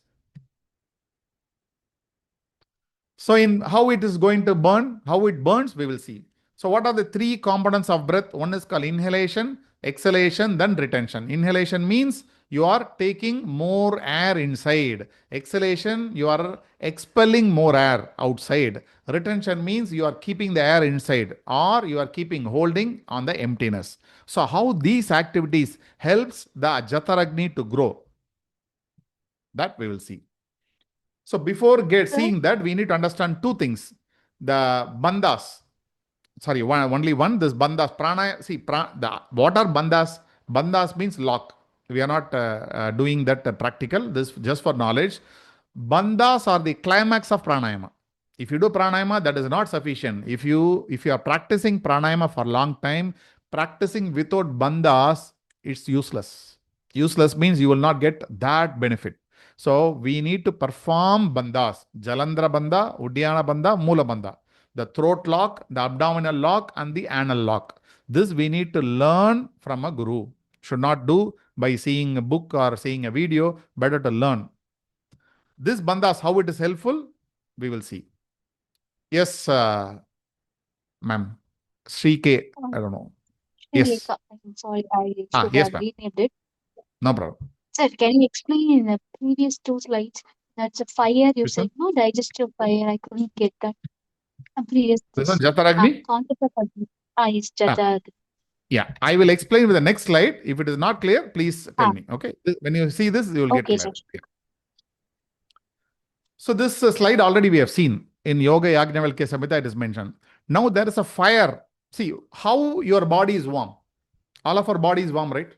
Speaker 1: So in how it is going to burn, how it burns, we will see. So what are the three components of breath? One is called inhalation, exhalation, then retention. Inhalation means you are taking more air inside. Exhalation, you are expelling more air outside. Retention means you are keeping the air inside or you are holding on the emptiness. So how these activities helps the Jataragni to grow? That we will see. So before seeing that, we need to understand two things. The bandhas. Sorry, only one. This bandhas. Prana. See, what are bandhas? Bandhas means lock. We are not doing that practical. This just for knowledge. Bandhas are the climax of pranayama. If you do pranayama, that is not sufficient. If you are practicing pranayama for a long time, practicing without bandhas, it's useless. Useless means you will not get that benefit. So we need to perform bandhas. Jalandhara bandha, Uddiyana bandha, Mula bandha. The throat lock, the abdominal lock and the anal lock. This we need to learn from a guru. Should not do by seeing a book or seeing a video. Better to learn. This bandhas, how it is helpful, we will see. Yes, ma'am. Sri K. I don't know. Yes.
Speaker 6: I'm sorry, I should
Speaker 1: Yes,
Speaker 6: have
Speaker 1: ma'am.
Speaker 6: renamed it.
Speaker 1: No problem.
Speaker 6: Sir, can you explain in the previous two slides? That's a fire you
Speaker 1: Which
Speaker 6: said,
Speaker 1: one?
Speaker 6: no digestive fire. I couldn't get that. Previous
Speaker 1: This one, Jataragni?
Speaker 6: concept of Agni. Yes,
Speaker 1: Ah.
Speaker 6: Jataragni.
Speaker 1: Yeah, I will explain with the next slide. If it is not clear, please tell me. Okay. When you see this, you will get
Speaker 6: Okay,
Speaker 1: clear.
Speaker 6: sir.
Speaker 1: Yeah. So this slide already we have seen in Yoga Yajnavalkya Samhita. It is mentioned. Now there is a fire. See how your body is warm. All of our body is warm, right?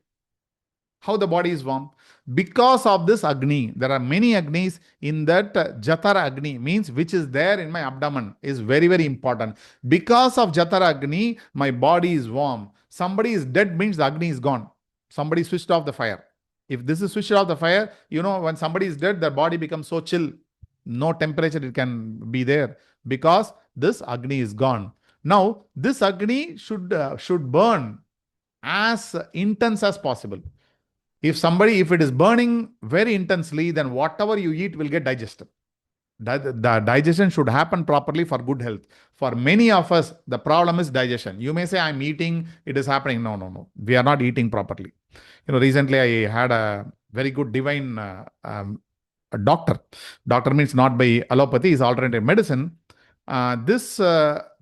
Speaker 1: How the body is warm? Because of this Agni. There are many Agnis in that Jatara Agni, means which is there in my abdomen, is very, very important. Because of Jatara Agni, my body is warm. Somebody is dead means the Agni is gone. Somebody switched off the fire. If this is switched off the fire, when somebody is dead, their body becomes so chill. No temperature it can be there because this Agni is gone. Now, this Agni should burn as intense as possible. If it is burning very intensely, then whatever you eat will get digested. The digestion should happen properly for good health. For many of us, the problem is digestion. You may say, I'm eating, it is happening. No. We are not eating properly. Recently I had a very good divine a doctor. Doctor means not by allopathy, is alternative medicine. This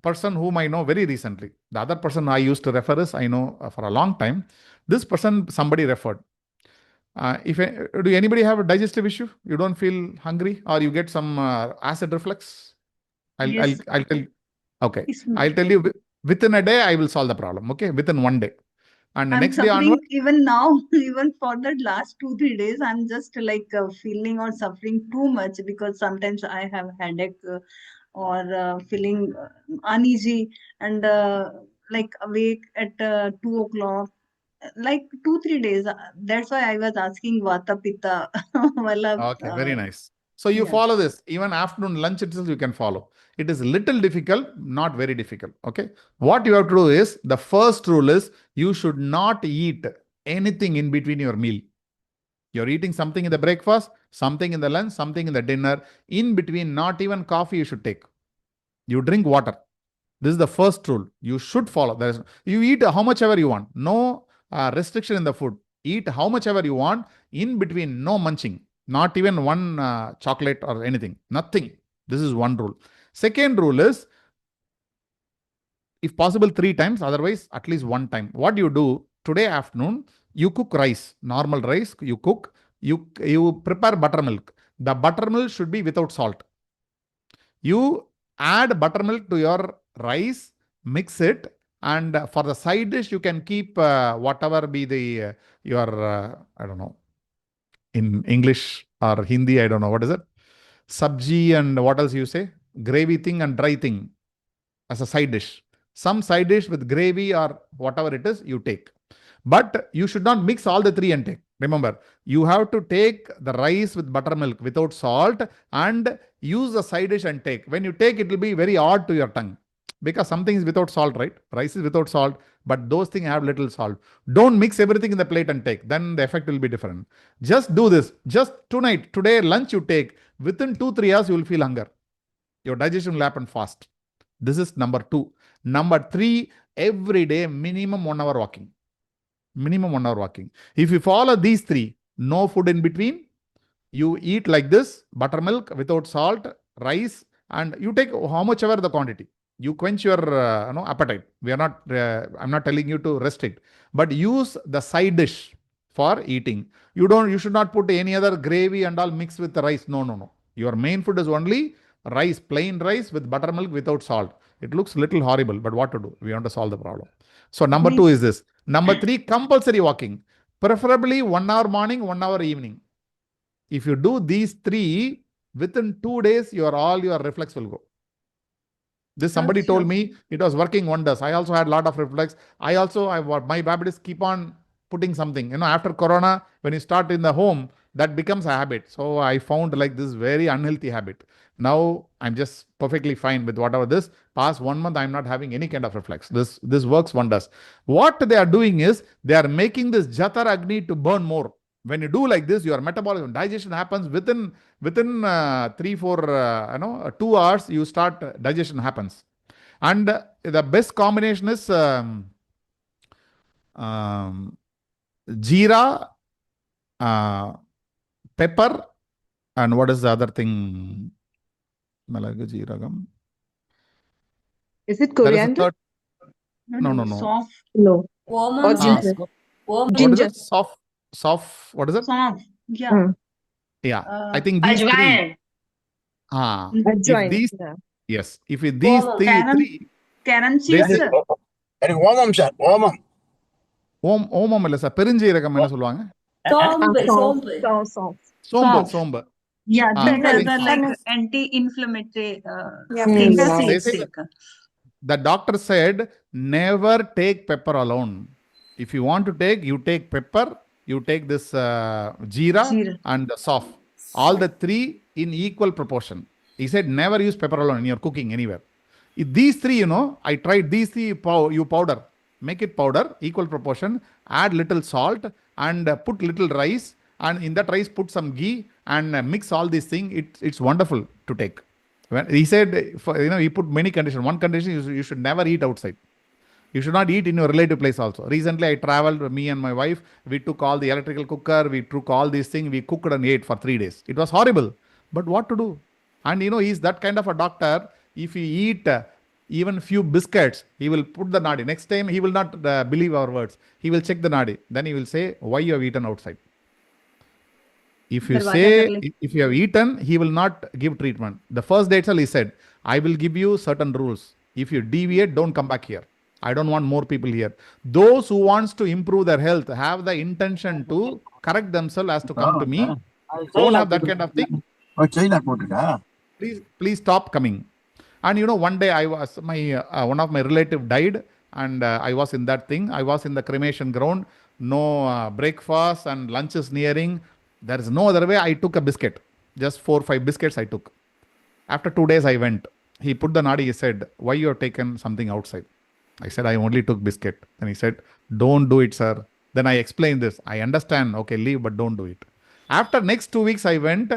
Speaker 1: person whom I know very recently, the other person I used to refer is, I know for a long time. This person, somebody referred. Do anybody have a digestive issue? You don't feel hungry or you get some acid reflux?
Speaker 3: Yes.
Speaker 1: I'll tell you. Okay.
Speaker 3: It's
Speaker 1: I'll tell you within a day, I will solve the problem. Okay. Within one day. And the
Speaker 3: I'm
Speaker 1: next day
Speaker 3: suffering
Speaker 1: onward.
Speaker 3: even now, even for the last 2-3 days, I'm just like feeling or suffering too much because sometimes I have headache or feeling uneasy and like awake at 2 o'clock, like 2-3 days. That's why I was asking Vata Pitta.
Speaker 1: Okay, very nice. So you
Speaker 3: yeah.
Speaker 1: follow this. Even afternoon lunch itself you can follow. It is little difficult, not very difficult. Okay. What you have to do is, the first rule is, you should not eat anything in between your meal. You're eating something in the breakfast, something in the lunch, something in the dinner. In between, not even coffee you should take. You drink water. This is the first rule. You should follow. You eat how much ever you want. No restriction in the food. Eat how much ever you want. In between, no munching. Not even one chocolate or anything. Nothing. This is one rule. Second rule is, if possible 3 times, otherwise at least 1 time. What you do, today afternoon, you cook rice, normal rice, you cook, you prepare buttermilk. The buttermilk should be without salt. You add buttermilk to your rice, mix it, and for the side dish, you can keep whatever be the I don't know, in English or Hindi, I don't know, what is it? Sabji and what else you say? Gravy thing and dry thing as a side dish. Some side dish with gravy or whatever it is, you take. But you should not mix all the 3 and take. Remember, you have to take the rice with buttermilk without salt and use the side dish and take. When you take, it will be very odd to your tongue because something is without salt, right? Rice is without salt, but those things have little salt. Don't mix everything in the plate and take. Then the effect will be different. Just do this. Just today lunch you take. Within 2-3 hours, you will feel hunger. Your digestion will happen fast. This is number 2. Number 3, every day minimum 1 hour walking. Minimum 1 hour walking. If you follow these 3, no food in between, you eat like this, buttermilk without salt, rice, and you take how much ever the quantity. You quench your appetite. I'm not telling you to restrict, but use the side dish for eating. You should not put any other gravy and all mixed with the rice. No. Your main food is only rice, plain rice with buttermilk without salt. It looks little horrible, but what to do? We want to solve the problem. So number 2 is this. Number 3, compulsory walking. Preferably 1 hour morning, 1 hour evening. If you do these 3, within 2 days, all your reflex will go. This somebody told me it was working wonders. I also had a lot of reflex. My diabetes keep on putting something. After Corona, when you start in the home, that becomes a habit. So I found like this very unhealthy habit. Now I'm just perfectly fine with whatever this. Past 1 month, I'm not having any kind of reflex. This works wonders. What they are doing is, they are making this Jatara Agni to burn more. When you do like this, your metabolism, digestion happens within 3-4, 2 hours, you start, digestion happens. And the best combination is jeera, pepper, and what is the other thing? Malaga, jeeragam.
Speaker 7: Is it coriander?
Speaker 1: No.
Speaker 3: Soft.
Speaker 7: No.
Speaker 2: Omam,
Speaker 7: Or
Speaker 2: sir.
Speaker 7: ginger.
Speaker 2: Omam.
Speaker 1: What is
Speaker 7: Ginger.
Speaker 1: it? Soft, what is it?
Speaker 3: Soft. Yeah.
Speaker 1: Yeah. I think these 3.
Speaker 2: Ajwain.
Speaker 1: If these,
Speaker 7: Yeah.
Speaker 1: yes, if these
Speaker 2: Omam.
Speaker 1: 3,
Speaker 3: Karen
Speaker 1: they
Speaker 3: cheese.
Speaker 1: say,
Speaker 8: எனக்கு ஓமம் sir ஓமம்
Speaker 1: ஓமம் இல்ல sir, பெருஞ்சீரகம் என்ன சொல்லுவாங்க?
Speaker 2: Sombe,
Speaker 7: Soft,
Speaker 2: sombe.
Speaker 7: soft.
Speaker 1: Sombe.
Speaker 3: Yeah, these are
Speaker 1: I think
Speaker 3: the like
Speaker 6: Fitness.
Speaker 3: anti-inflammatory
Speaker 6: Fitness.
Speaker 3: things.
Speaker 1: they
Speaker 3: It's
Speaker 1: say the doctor said never take pepper alone. If you want to take, you take pepper, you take this jeera
Speaker 3: Zero.
Speaker 1: and the soft. All the three in equal proportion. He said never use pepper alone in your cooking anywhere. These three, I tried these three, you powder. Make it powder, equal proportion, add little salt and put little rice, and in that rice put some ghee and mix all these things. It's wonderful to take. When he said, he put many conditions. One condition is you should never eat outside. You should not eat in your relative place also. Recently, I traveled, me and my wife, we took all the electrical cooker, we took all these things, we cooked and ate for 3 days. It was horrible. But what to do? And he's that kind of a doctor. If you eat even few biscuits, he will put the nadi. Next time, he will not believe our words. He will check the nadi. Then he will say, why you have eaten outside? If you say, if you have eaten, he will not give treatment. The first day itself, he said, I will give you certain rules. If you deviate, don't come back here. I don't want more people here. Those who wants to improve their health have the intention to correct themselves as to come to me. Don't have that kind of thing. Please stop coming. And one day I was one of my relative died, and I was in that thing. I was in the cremation ground. No breakfast and lunch is nearing. There is no other way. I took a biscuit. Just 4 or 5 biscuits I took. After 2 days I went. He put the nadi. He said, why you have taken something outside? I said, I only took biscuit. Then he said, don't do it, sir. Then I explained this. I understand. Okay, leave, but don't do it. After next 2 weeks I went.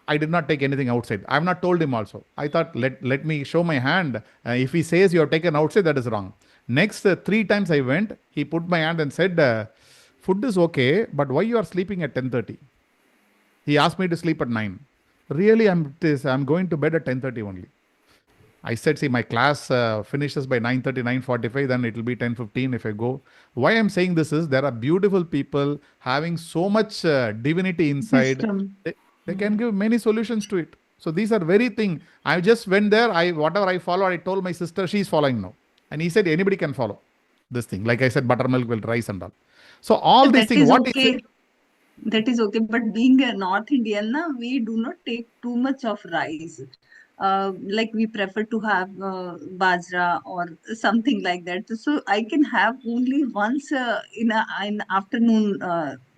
Speaker 1: I did not take anything outside. I have not told him also. I thought, let me show my hand. If he says you have taken outside, that is wrong. Next 3 times I went. He put my hand and said, food is okay, but why you are sleeping at 10:30? He asked me to sleep at 9. Really, I'm going to bed at 10:30 only. I said, see, my class finishes by 9:30, 9:45, then it will be 10:15 if I go. Why I'm saying this is, there are beautiful people having so much divinity inside. They can give many solutions to it. So these are very things. I just went there, whatever I follow, I told my sister, she's following now. And he said, anybody can follow this thing. Like I said, buttermilk will rise and all. So all these things, what is it?
Speaker 3: That is okay, but being a North Indian, we do not take too much of rice. Like we prefer to have bajra or something like that. So I can have only once in an afternoon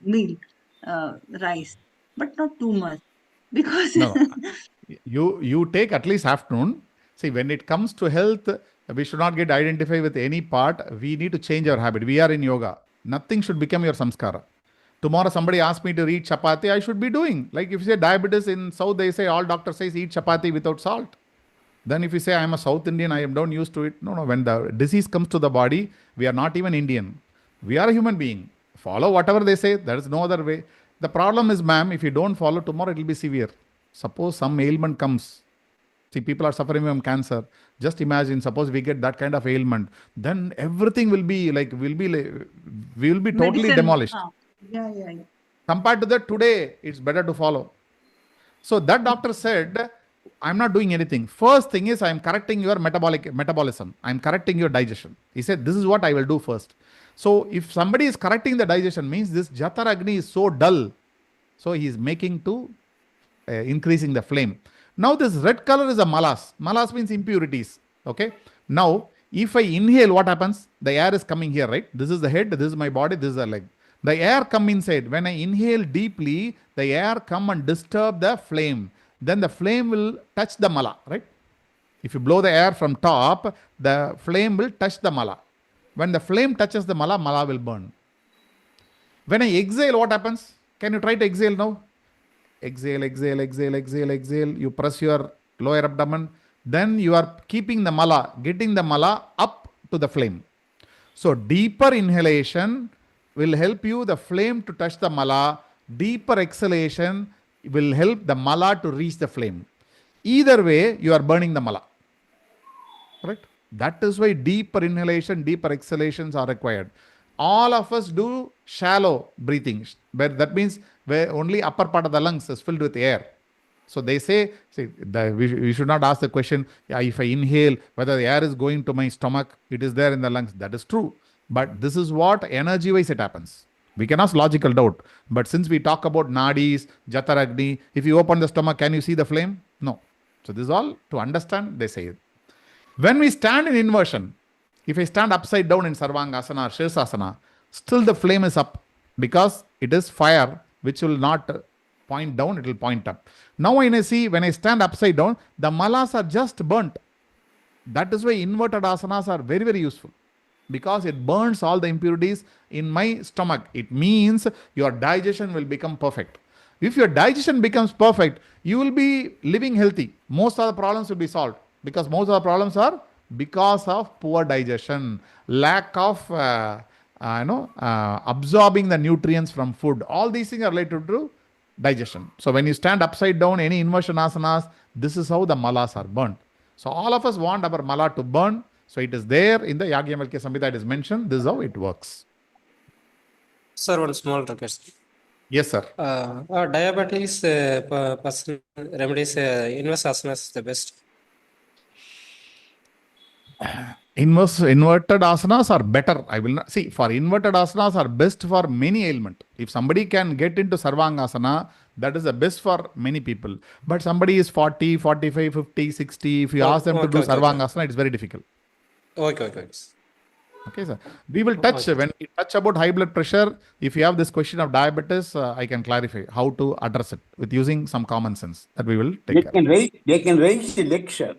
Speaker 3: meal rice, but not too much, because
Speaker 1: No. You take at least afternoon. See, when it comes to health, we should not get identified with any part. We need to change our habit. We are in yoga. Nothing should become your samskara. Tomorrow somebody asks me to eat chapati, I should be doing. Like if you say diabetes in South, they say all doctors say eat chapati without salt. Then if you say I am a South Indian, I am not used to it. No. When the disease comes to the body, we are not even Indian. We are a human being. Follow whatever they say. There is no other way. The problem is, ma'am, if you don't follow, tomorrow it will be severe. Suppose some ailment comes. See, people are suffering from cancer. Just imagine, suppose we get that kind of ailment, then everything will be we will be totally demolished.
Speaker 3: Yeah.
Speaker 1: Compared to that, today, it's better to follow. So that doctor said, I'm not doing anything. First thing is, I'm correcting your metabolism. I'm correcting your digestion. He said, this is what I will do first. So if somebody is correcting the digestion, means this Jatar Agni is so dull. So he is making to increasing the flame. Now this red color is a malas. Malas means impurities. Okay. Now, if I inhale, what happens? The air is coming here, right? This is the head, this is my body, this is the leg. The air come inside. When I inhale deeply, the air come and disturb the flame. Then the flame will touch the mala, right? If you blow the air from top, the flame will touch the mala. When the flame touches the mala, mala will burn. When I exhale, what happens? Can you try to exhale now? Exhale, exhale, exhale, exhale, exhale. You press your lower abdomen. Then you are keeping the mala, getting the mala up to the flame. So deeper inhalation will help you the flame to touch the mala. Deeper exhalation will help the mala to reach the flame. Either way, you are burning the mala. Right? That is why deeper inhalation, deeper exhalations are required. All of us do shallow breathing. That means where only upper part of the lungs is filled with air. So they say, we should not ask the question, if I inhale, whether the air is going to my stomach, it is there in the lungs. That is true. But this is what energy-wise it happens. We can ask logical doubt. But since we talk about nadis, jataragni, if you open the stomach, can you see the flame? No. So this is all to understand, they say it. When we stand in inversion, if I stand upside down in Sarvangasana or Shirsasana, still the flame is up because it is fire which will not point down, it will point up. Now when I stand upside down, the malas are just burnt. That is why inverted asanas are very, very useful because it burns all the impurities in my stomach. It means your digestion will become perfect. If your digestion becomes perfect, you will be living healthy. Most of the problems will be solved because most of the problems are because of poor digestion, lack of absorbing the nutrients from food. All these things are related to digestion. So when you stand upside down, any inversion asanas, this is how the malas are burnt. So all of us want our mala to burn. So it is there in the Yagyavalkya Samhita, it is mentioned. This is how it works.
Speaker 5: Sir, one small request.
Speaker 1: Yes, sir.
Speaker 5: Diabetes person remedies, inverse asanas is the best.
Speaker 1: Inverted asanas are better. I will not see, for inverted asanas are best for many ailment. If somebody can get into Sarvangasana, that is the best for many people. But somebody is 40, 45, 50, 60. If you ask them to do Sarvangasana, it's very difficult.
Speaker 5: Okay.
Speaker 1: Okay, sir. We will touch, when we touch about high blood pressure, if you have this question of diabetes, I can clarify how to address it with using some common sense that we will take care.
Speaker 4: They can raise the lecture.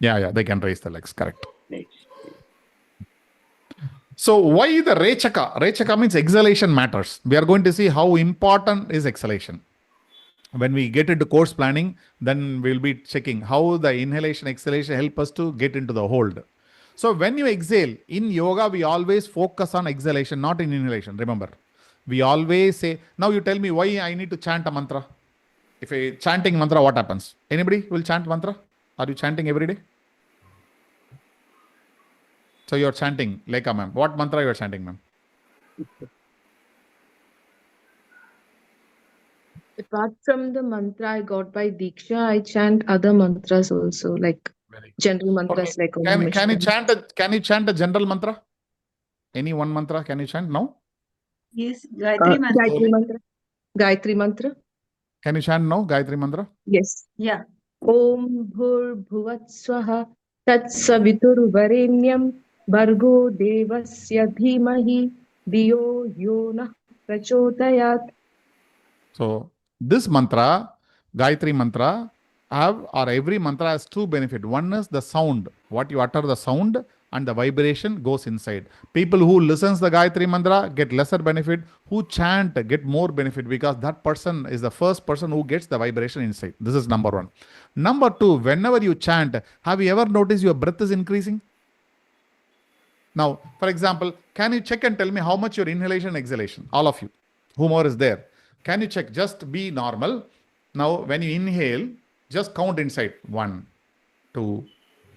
Speaker 1: Yeah, they can raise the legs, correct.
Speaker 4: Right.
Speaker 1: So why the Rechaka? Rechaka means exhalation matters. We are going to see how important is exhalation. When we get into course planning, then we'll be checking how the inhalation, exhalation help us to get into the hold. So when you exhale, in yoga, we always focus on exhalation, not in inhalation. Remember, we always say, now you tell me why I need to chant a mantra. If I chanting mantra, what happens? Anybody will chant mantra? Are you chanting every day? So you're chanting, Lekha ma'am. What mantra you are chanting, ma'am?
Speaker 7: Apart from the mantra I got by Diksha, I chant other mantras also, like general mantras like Om
Speaker 1: Can you
Speaker 7: Vishnu.
Speaker 1: can you chant a general mantra? Any one mantra can you chant now?
Speaker 3: Yes, Gayatri mantra.
Speaker 7: Gayatri mantra. Gayatri mantra.
Speaker 1: Can you chant now, Gayatri mantra?
Speaker 7: Yes.
Speaker 3: Yeah.
Speaker 7: Om Bhur Bhuvat Swaha Tat Savitur Varenyam Bhargo Devasya Dhimahi Diyo Yona Prachodayat.
Speaker 1: So this mantra, Gayatri mantra, every mantra has two benefits. One is the sound, what you utter the sound, and the vibration goes inside. People who listens the Gayatri mantra get lesser benefit. Who chant get more benefit because that person is the first person who gets the vibration inside. This is number one. Number two, whenever you chant, have you ever noticed your breath is increasing? Now, for example, can you check and tell me how much your inhalation, exhalation? All of you, whomever is there. Can you check? Just be normal. Now, when you inhale, just count inside. 1, 2,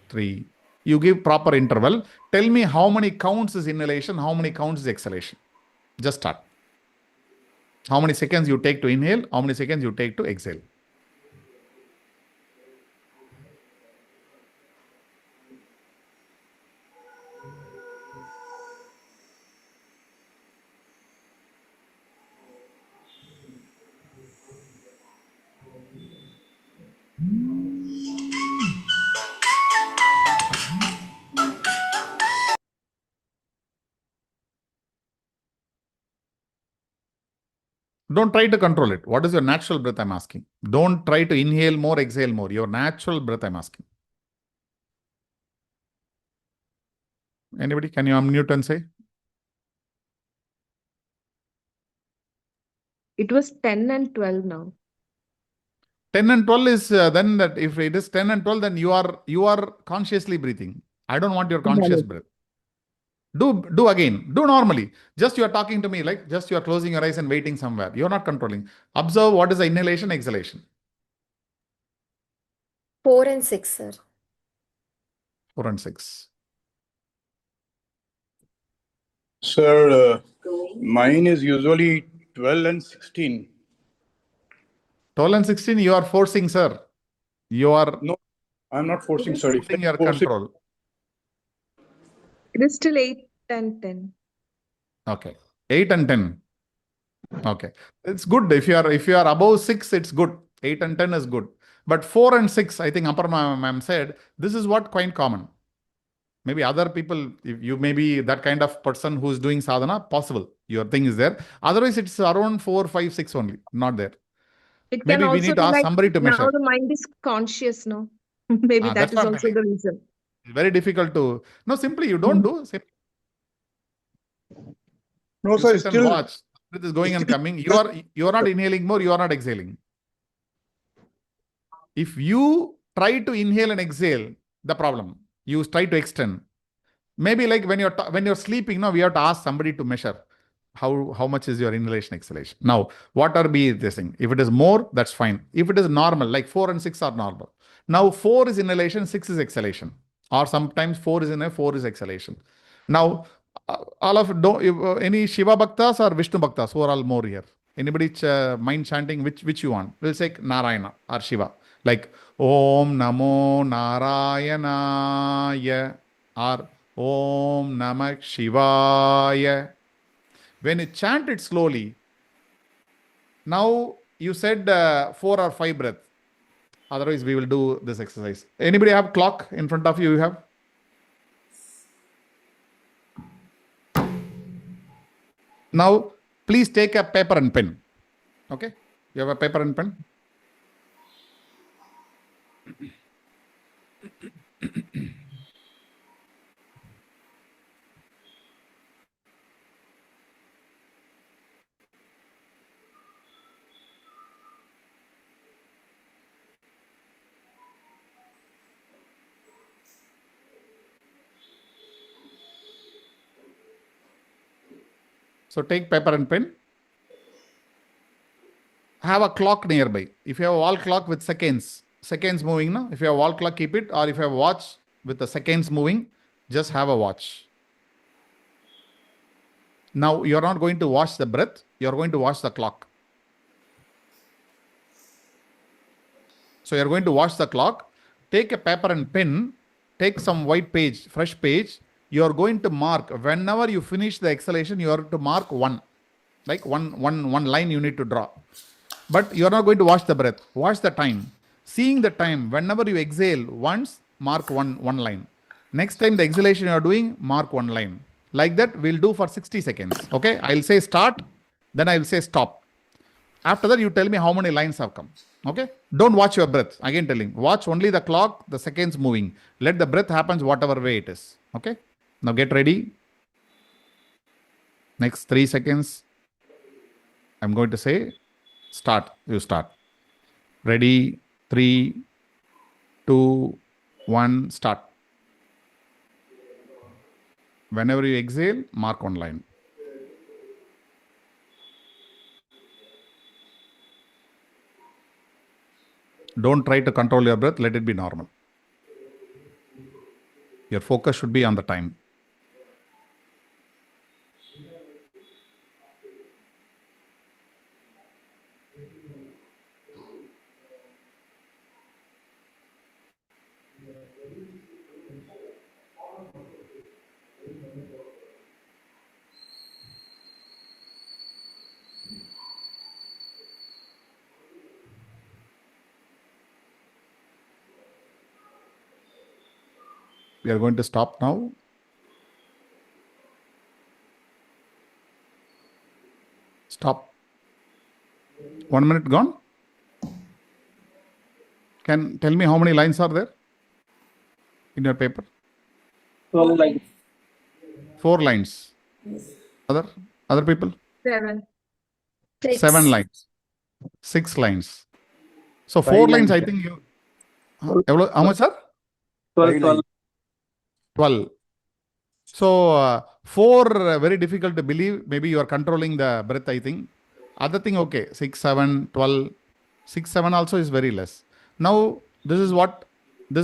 Speaker 1: 3. You give proper interval. Tell me how many counts is inhalation, how many counts is exhalation. Just start. How many seconds you take to inhale, how many seconds you take to exhale. Don't try to control it. What is your natural breath, I'm asking. Don't try to inhale more, exhale more. Your natural breath, I'm asking. Anybody? Can you unmute and say?
Speaker 7: It was 10 and 12 now.
Speaker 1: 10 and 12 is then that if it is 10 and 12, then you are consciously breathing. I don't want your conscious breath. Do again. Do normally. Just you are talking to me like just you are closing your eyes and waiting somewhere. You are not controlling. Observe what is the inhalation, exhalation.
Speaker 8: 4 and 6, sir.
Speaker 1: 4 and 6.
Speaker 9: Sir, mine is usually 12 and 16.
Speaker 1: 12 and 16, you are forcing, sir. You are...
Speaker 9: No, I'm not forcing, sir.
Speaker 1: Forcing your control.
Speaker 7: It is still 8 and 10.
Speaker 1: Okay. 8 and 10. Okay. It's good. If you are above 6, it's good. 8 and 10 is good. But 4 and 6, I think Aparna ma'am said, this is what quite common. Maybe other people, if you may be that kind of person who's doing sadhana, possible. Your thing is there. Otherwise, it's around 4, 5, 6 only, not there.
Speaker 7: It can
Speaker 1: Maybe we
Speaker 7: also
Speaker 1: need to
Speaker 7: be
Speaker 1: ask
Speaker 7: like
Speaker 1: somebody to
Speaker 7: now
Speaker 1: measure.
Speaker 7: the mind is conscious, no? Maybe that
Speaker 1: That's
Speaker 7: is
Speaker 1: what I'm
Speaker 7: also
Speaker 1: telling.
Speaker 7: the reason.
Speaker 1: It's very difficult to. No, simply you don't do.
Speaker 9: No,
Speaker 1: You
Speaker 9: sir,
Speaker 1: sit and
Speaker 9: still,
Speaker 1: watch. Breath is going and
Speaker 9: still,
Speaker 1: coming. You are not inhaling more. You are not exhaling. If you try to inhale and exhale, the problem. You try to extend. Maybe like when you're sleeping, no, we have to ask somebody to measure how much is your inhalation exhalation. Now, what are be this thing? If it is more, that's fine. If it is normal, like 4 and 6 are normal. Now 4 is inhalation, 6 is exhalation, or sometimes 4 is inhalation, 4 is exhalation. Now, all of don't any Shiva Bhaktas or Vishnu Bhaktas who are all more here. Anybody mind chanting which you want? We'll say Narayana or Shiva, like Om Namo Narayana or Om Namah Shivaya. When you chant it slowly, now you said 4 or 5 breaths. Otherwise, we will do this exercise. Anybody have clock in front of you? You have? Now, please take a paper and pen. Okay? You have a paper and pen? So take paper and pen. Have a clock nearby. If you have a wall clock with seconds moving, no? If you have a wall clock, keep it. Or if you have a watch with the seconds moving, just have a watch. Now, you're not going to watch the breath. You're going to watch the clock. So you're going to watch the clock. Take a paper and pen. Take some white page, fresh page. You're going to mark, whenever you finish the exhalation, you are to mark 1. Like one line you need to draw. But you're not going to watch the breath. Watch the time. Seeing the time, whenever you exhale once, mark one line. Next time the exhalation you are doing, mark 1 line. Like that, we'll do for 60 seconds. Okay? I'll say start, then I'll say stop. After that, you tell me how many lines have come. Okay? Don't watch your breath. Again telling, watch only the clock, the seconds moving. Let the breath happens whatever way it is. Okay? Now get ready. Next 3 seconds. I'm going to say start. You start. Ready? 3, 2, 1, start. Whenever you exhale, mark 1 line. Don't try to control your breath. Let it be normal. Your focus should be on the time. We are going to stop now. Stop. 1 minute gone. Can tell me how many lines are there in your paper?
Speaker 8: 12 lines.
Speaker 1: 4 lines. Other people?
Speaker 7: 7.
Speaker 1: 7 lines. 6 lines. So 4
Speaker 8: 5
Speaker 1: lines,
Speaker 8: lines.
Speaker 1: I think you. How much, sir?
Speaker 8: 12.
Speaker 1: 12. So 4 very difficult to believe. Maybe you are controlling the breath, I think. Other thing, okay. 6, 7, 12. 6, 7 also is very less. Now, this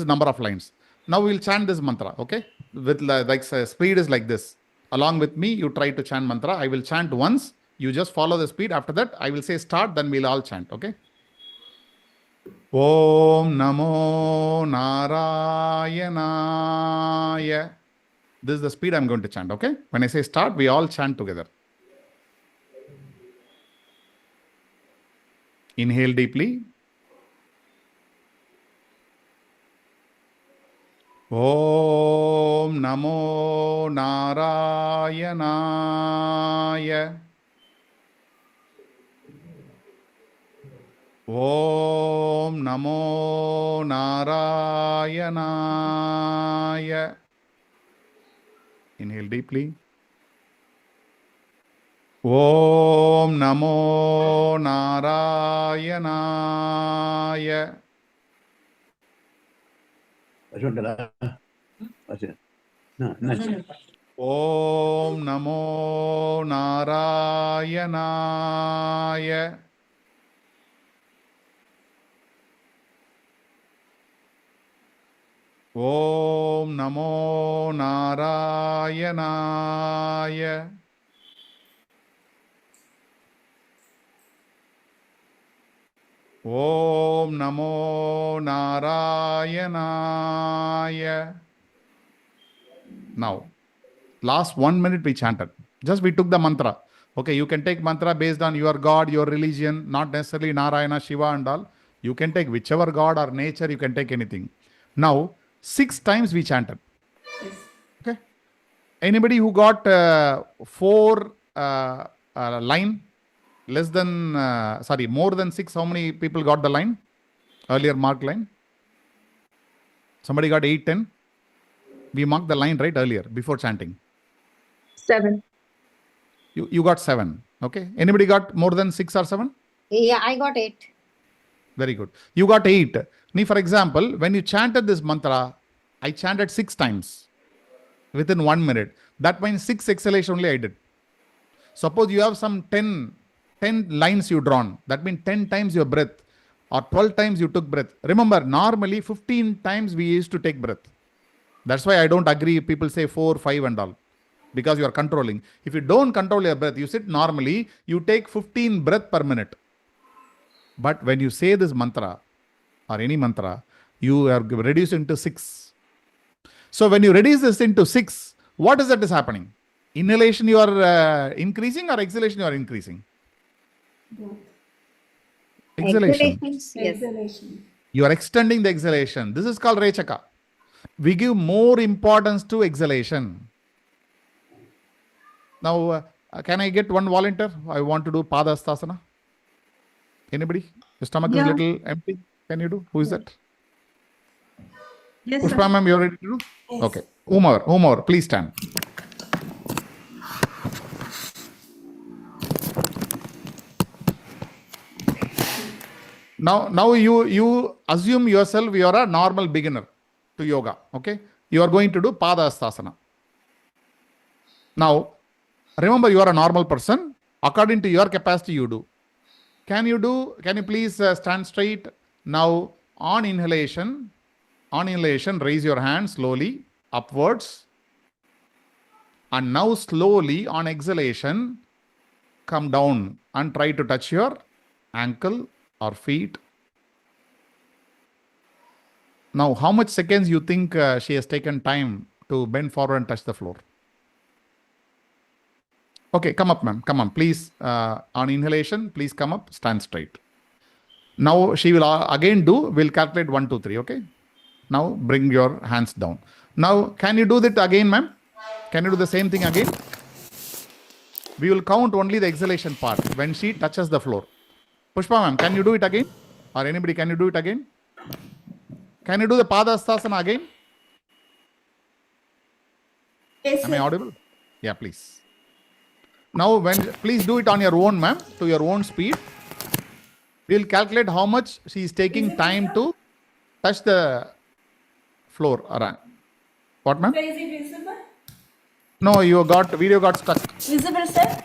Speaker 1: number of lines. Now we'll chant this mantra, okay? With like speed is like this. Along with me, you try to chant mantra. I will chant once. You just follow the speed. After that, I will say start. Then we'll all chant, okay? Om Namo Narayanaya. This is the speed I'm going to chant, okay? When I say start, we all chant together. Inhale deeply. Om Namo Narayanaya. Om Namo Narayanaya. Inhale deeply. Om Namo Narayanaya. Om Namo Narayanaya. Om Namo Narayanaya. Om Namo Narayanaya. Now, last 1 minute we chanted. Just we took the mantra. Okay, you can take mantra based on your God, your religion, not necessarily Narayana, Shiva and all. You can take whichever God or nature, you can take anything. Now, 6 times we chanted. Okay. Anybody who got 4 line, less than, more than 6, how many people got the line? Earlier marked line? Somebody got 8, 10? We marked the line right earlier, before chanting.
Speaker 7: 7.
Speaker 1: You got 7. Okay. Anybody got more than 6 or 7?
Speaker 10: Yeah, I got 8.
Speaker 1: Very good. You got 8. For example, when you chanted this mantra, I chanted 6 times within 1 minute. That means 6 exhalation only I did. Suppose you have some 10 lines you drawn. That means 10 times your breath or 12 times you took breath. Remember, normally 15 times we used to take breath. That's why I don't agree if people say 4, 5 and all. Because you are controlling. If you don't control your breath, you sit normally, you take 15 breath per minute. But when you say this mantra or any mantra, you are reduced into 6. So when you reduce this into 6, what is that is happening? Inhalation you are increasing or exhalation you are increasing? Exhalation.
Speaker 10: Yes.
Speaker 2: Exhalation.
Speaker 1: You are extending the exhalation. This is called Rechaka. We give more importance to exhalation. Now, can I get one volunteer? I want to do Padasthasana. Anybody? Your stomach is a little empty. Can you do? Who is that?
Speaker 3: Yes,
Speaker 1: Pushpa
Speaker 3: sir.
Speaker 1: ma'am, you are ready to do?
Speaker 2: Yes.
Speaker 1: Okay. Umar, please stand. Now you assume yourself you are a normal beginner to yoga. Okay. You are going to do Padasthasana. Now, remember you are a normal person. According to your capacity, you do. Can you please stand straight? Now, on inhalation, raise your hand slowly upwards. And now slowly on exhalation, come down and try to touch your ankle or feet. Now, how much seconds you think she has taken time to bend forward and touch the floor? Okay, come up, ma'am. Come on, please. On inhalation, please come up, stand straight. Now, she will again we'll calculate 1, 2, 3, okay? Now, bring your hands down. Now, can you do that again, ma'am? Can you do the same thing again? We will count only the exhalation part when she touches the floor. Pushpa, ma'am, can you do it again? Or anybody, can you do it again? Can you do the Padasthasana again?
Speaker 2: Yes,
Speaker 1: Am I
Speaker 2: sir.
Speaker 1: audible? Yeah, please. Now, please do it on your own, ma'am, to your own speed. We'll calculate how much she is taking time to touch the floor. What, ma'am?
Speaker 2: Sir, is it visible?
Speaker 1: No, video got stuck.
Speaker 2: Visible, sir?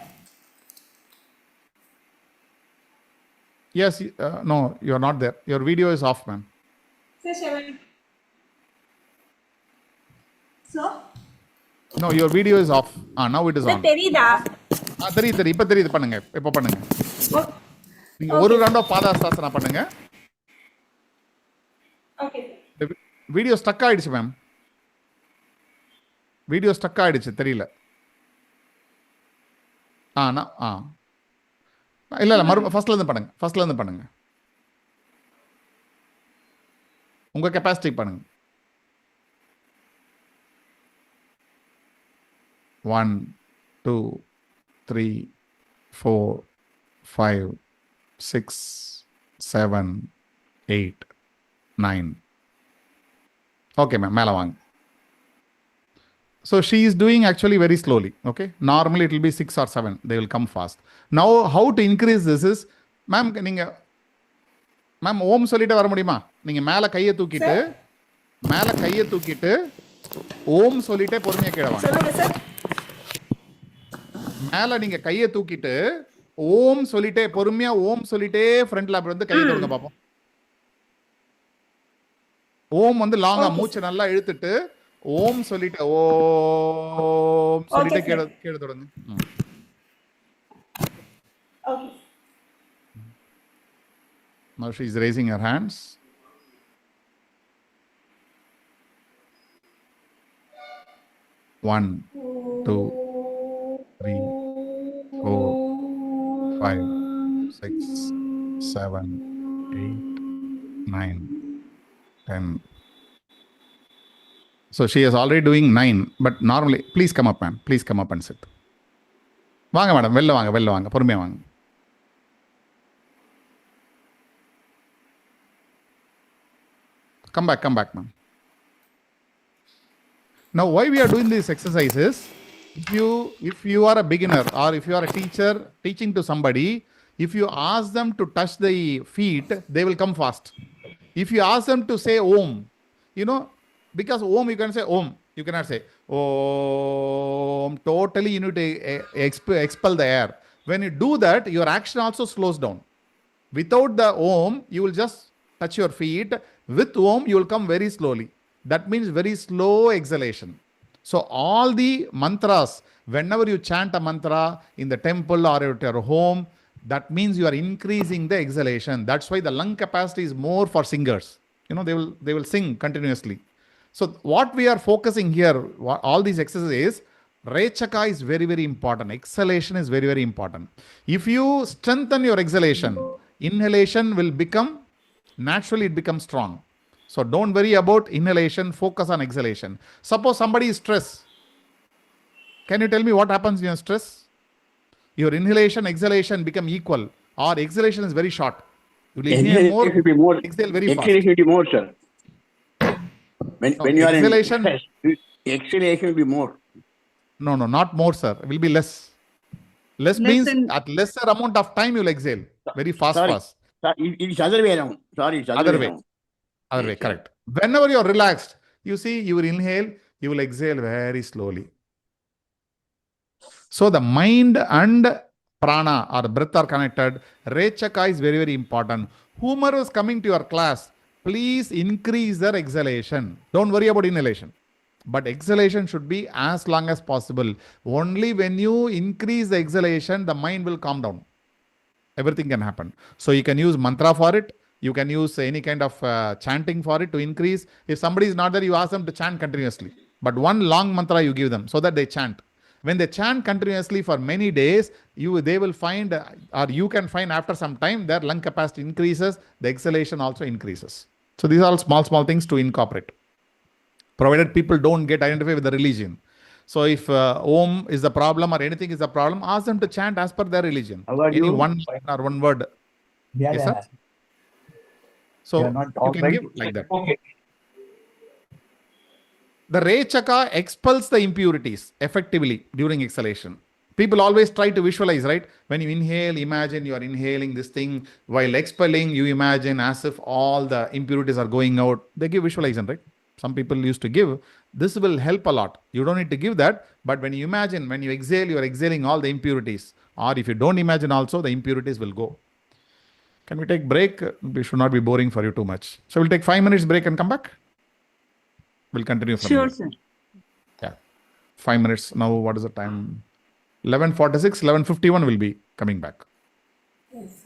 Speaker 1: Yes, no, you are not there. Your video is off, ma'am.
Speaker 2: Sir, shall I? So?
Speaker 1: No, your video is off. Now it is
Speaker 2: Sir,
Speaker 1: on.
Speaker 2: தெரியுதா?
Speaker 1: தெரியுது. இப்ப தெரியுது. பண்ணுங்க. இப்ப பண்ணுங்க. நீங்க ஒரு round of பாதாஸ்தாசனா பண்ணுங்க.
Speaker 2: Okay.
Speaker 1: வீடியோ ஸ்டக் ஆயிடுச்சு மேம். வீடியோ ஸ்டக் ஆயிடுச்சு, தெரியல. இல்ல ஃபர்ஸ்ட்ல இருந்து பண்ணுங்க. உங்க கெப்பாசிட்டி பண்ணுங்க. 1 2 3 4 5 6 7 8 9. ஓகே மேம், மேலே வாங்க. So she is doing actually very slowly. Okay, normally it will be 6 or 7. They will come fast. Now how to increase this is, ma'am, நீங்க மேம் ஓம் சொல்லிட்டு வர முடியுமா? நீங்க மேலே கையை தூக்கிட்டு ஓம் சொல்லிட்டே பொறுமையா கீழே வாங்க.
Speaker 2: சொல்லுங்க சார்.
Speaker 1: மேலே நீங்க கையை தூக்கிட்டு ஓம் சொல்லிட்டே பொறுமையா ஓம் சொல்லிட்டே ஃப்ரண்ட் லேப் வந்து கையை தொடுங்க பார்ப்போம். ஓம் வந்து லாங்கா மூச்சு நல்லா இழுத்துட்டு ஓம் சொல்லிட்டு ஓம் சொல்லிட்டு கீழே தொடங்க. Now she is raising her hands. One, 2, 3, 4, 5, 6, 7, 8, 9, 10. So she is already doing 9, but normally, please come up, ma'am. Please come up and sit. வாங்க மேடம், வெளில வாங்க, பொறுமையா வாங்க. Come back, ma'am. Now, why we are doing these exercises? If you are a beginner or if you are a teacher teaching to somebody, if you ask them to touch the feet, they will come fast. If you ask them to say Om, because Om you can say Om, you cannot say Om. Totally you need to expel the air. When you do that, your action also slows down. Without the Om, you will just touch your feet. With Om, you will come very slowly. That means very slow exhalation. So all the mantras, whenever you chant a mantra in the temple or at your home, that means you are increasing the exhalation. That's why the lung capacity is more for singers. They will sing continuously. So what we are focusing here, all these exercises, Rechaka is very, very important. Exhalation is very, very important. If you strengthen your exhalation, inhalation will become, naturally it becomes strong. So don't worry about inhalation, focus on exhalation. Suppose somebody is stressed. Can you tell me what happens when you are stressed? Your inhalation, exhalation become equal, or exhalation is very short. You will inhale more, exhale very fast.
Speaker 4: Exhalation will be more, sir. When you are in stress, exhalation will be more.
Speaker 1: No, not more, sir. It will be less. Less means at lesser amount of time you will exhale. Very fast.
Speaker 4: It is other way around. Sorry, it's other way around.
Speaker 1: Other way, correct. Whenever you are relaxed, you see, you will inhale, you will exhale very slowly. So the mind and prana or breath are connected. Rechaka is very, very important. Whomever is coming to your class, please increase their exhalation. Don't worry about inhalation. But exhalation should be as long as possible. Only when you increase the exhalation, the mind will calm down. Everything can happen. So you can use mantra for it. You can use any kind of chanting for it to increase. If somebody is not there, you ask them to chant continuously. But one long mantra you give them so that they chant. When they chant continuously for many days, they will find, or you can find after some time, their lung capacity increases, the exhalation also increases. So these are all small things to incorporate, provided people don't get identified with the religion. So if Om is the problem or anything is the problem, ask them to chant as per their religion. Any one line or one word.
Speaker 10: Yeah,
Speaker 1: yes, sir? So you can give like that.
Speaker 10: Okay.
Speaker 1: The Rechaka expels the impurities effectively during exhalation. People always try to visualize, right? When you inhale, imagine you are inhaling this thing. While expelling, you imagine as if all the impurities are going out. They give visualization, right? Some people used to give. This will help a lot. You don't need to give that. But when you imagine, when you exhale, you are exhaling all the impurities. Or if you don't imagine also, the impurities will go. Can we take break? We should not be boring for you too much. So we'll take 5 minutes break and come back. We'll continue from
Speaker 3: Sure,
Speaker 1: here.
Speaker 3: sir.
Speaker 1: Yeah. 5 minutes. Now, what is the time? 11:46, 11:51 will be coming back.
Speaker 2: Yes.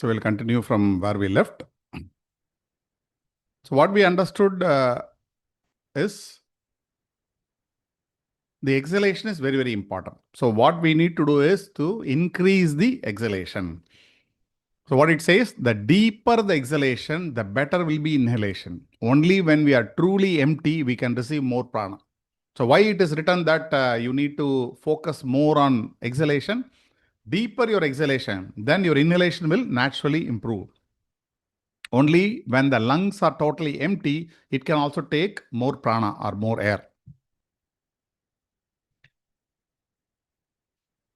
Speaker 1: So we'll continue from where we left. So what we understood is the exhalation is very, very important. So what we need to do is to increase the exhalation. So what it says, the deeper the exhalation, the better will be inhalation. Only when we are truly empty, we can receive more prana. So why it is written that you need to focus more on exhalation? Deeper your exhalation, then your inhalation will naturally improve. Only when the lungs are totally empty, it can also take more prana or more air.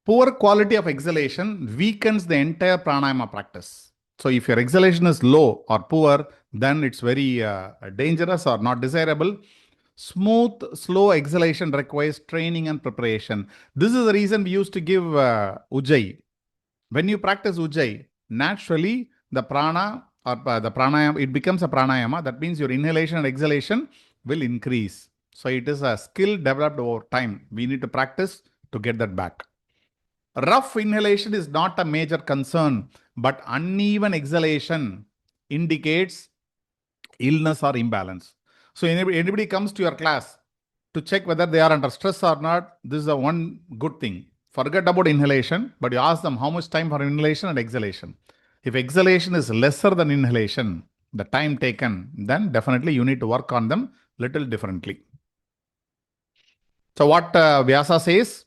Speaker 1: Poor quality of exhalation weakens the entire pranayama practice. So if your exhalation is low or poor, then it's very dangerous or not desirable. Smooth, slow exhalation requires training and preparation. This is the reason we used to give Ujjayi. When you practice Ujjayi, naturally the prana or the pranayama, it becomes a pranayama. That means your inhalation and exhalation will increase. So it is a skill developed over time. We need to practice to get that back. Rough inhalation is not a major concern, but uneven exhalation indicates illness or imbalance. So anybody comes to your class to check whether they are under stress or not, this is a one good thing. Forget about inhalation, but you ask them how much time for inhalation and exhalation. If exhalation is lesser than inhalation, the time taken, then definitely you need to work on them little differently. So what Vyasa says,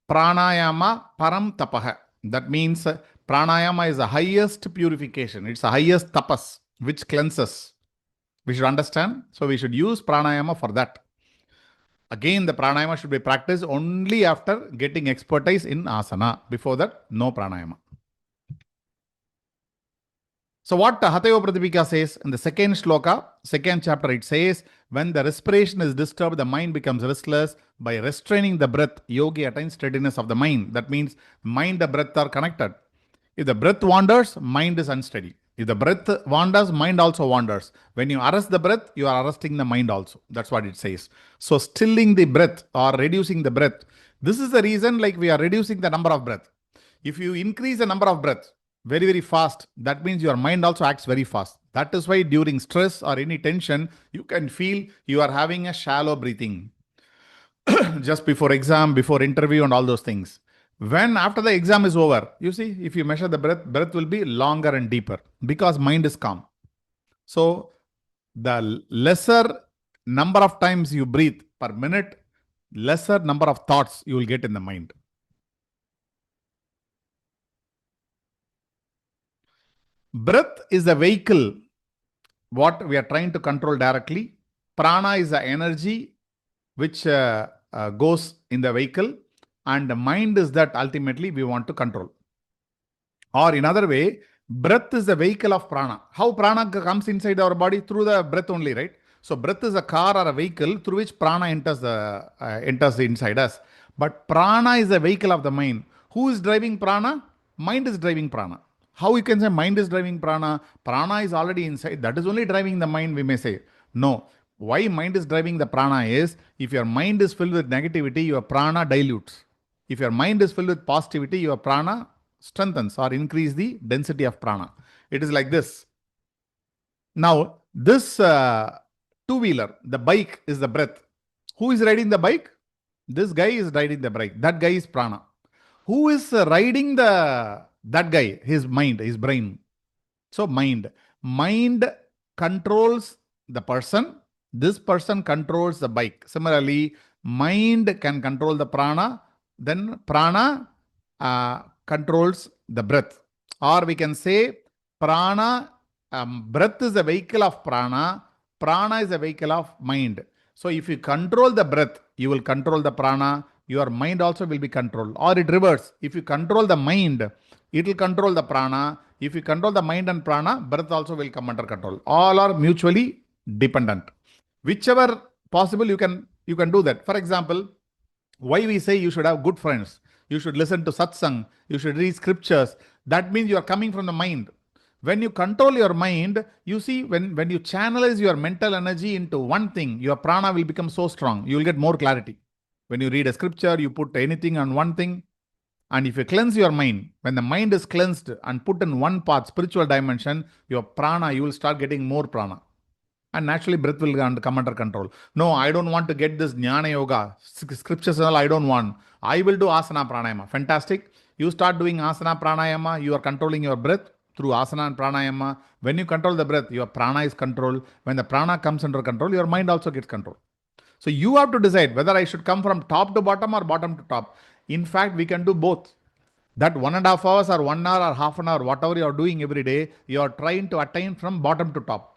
Speaker 1: Pranayama param tapaha. That means pranayama is the highest purification. It's the highest tapas, which cleanses. We should understand. So we should use pranayama for that. Again, the pranayama should be practiced only after getting expertise in asana. Before that, no pranayama. So what Hatayo Pratipika says in the second shloka, second chapter, it says, when the respiration is disturbed, the mind becomes restless. By restraining the breath, yogi attains steadiness of the mind. That means mind and breath are connected. If the breath wanders, mind is unsteady. If the breath wanders, mind also wanders. When you arrest the breath, you are arresting the mind also. That's what it says. So stilling the breath or reducing the breath. This is the reason like we are reducing the number of breath. If you increase the number of breath very, very fast, that means your mind also acts very fast. That is why during stress or any tension, you can feel you are having a shallow breathing. Just before exam, before interview and all those things. When after the exam is over, you see, if you measure the breath will be longer and deeper because mind is calm. So the lesser number of times you breathe per minute, lesser number of thoughts you will get in the mind. Breath is the vehicle, what we are trying to control directly. Prana is the energy which goes in the vehicle, and the mind is that ultimately we want to control. Or in other way, breath is the vehicle of prana. How prana comes inside our body? Through the breath only, right? So breath is a car or a vehicle through which prana enters the inside us. But prana is the vehicle of the mind. Who is driving prana? Mind is driving prana. How you can say mind is driving prana? Prana is already inside. That is only driving the mind, we may say. No. Why mind is driving the prana is, if your mind is filled with negativity, your prana dilutes. If your mind is filled with positivity, your prana strengthens or increase the density of prana. It is like this. Now, this two-wheeler, the bike is the breath. Who is riding the bike? This guy is riding the bike. That guy is prana. Who is riding that guy? His mind, his brain. So mind controls the person. This person controls the bike. Similarly, mind can control the prana. Then prana controls the breath. Or we can say prana, breath is the vehicle of prana. Prana is the vehicle of mind. So if you control the breath, you will control the prana. Your mind also will be controlled. Or it reverse. If you control the mind, it will control the prana. If you control the mind and prana, breath also will come under control. All are mutually dependent. Whichever possible, you can do that. For example, why we say you should have good friends, you should listen to satsang, you should read scriptures. That means you are coming from the mind. When you control your mind, you see, when you channelize your mental energy into one thing, your prana will become so strong. You will get more clarity. When you read a scripture, you put anything on one thing, And if you cleanse your mind, when the mind is cleansed and put in one path, spiritual dimension, your prana, you will start getting more prana. And naturally, breath will come under control. No, I don't want to get this jnana yoga, scriptures and all, I don't want. I will do asana pranayama. Fantastic. You start doing asana pranayama, you are controlling your breath through asana and pranayama. When you control the breath, your prana is controlled. When the prana comes under control, your mind also gets control. So you have to decide whether I should come from top to bottom or bottom to top. In fact, we can do both. That 1.5 hours or 1 hour or half an hour, whatever you are doing every day, you are trying to attain from bottom to top.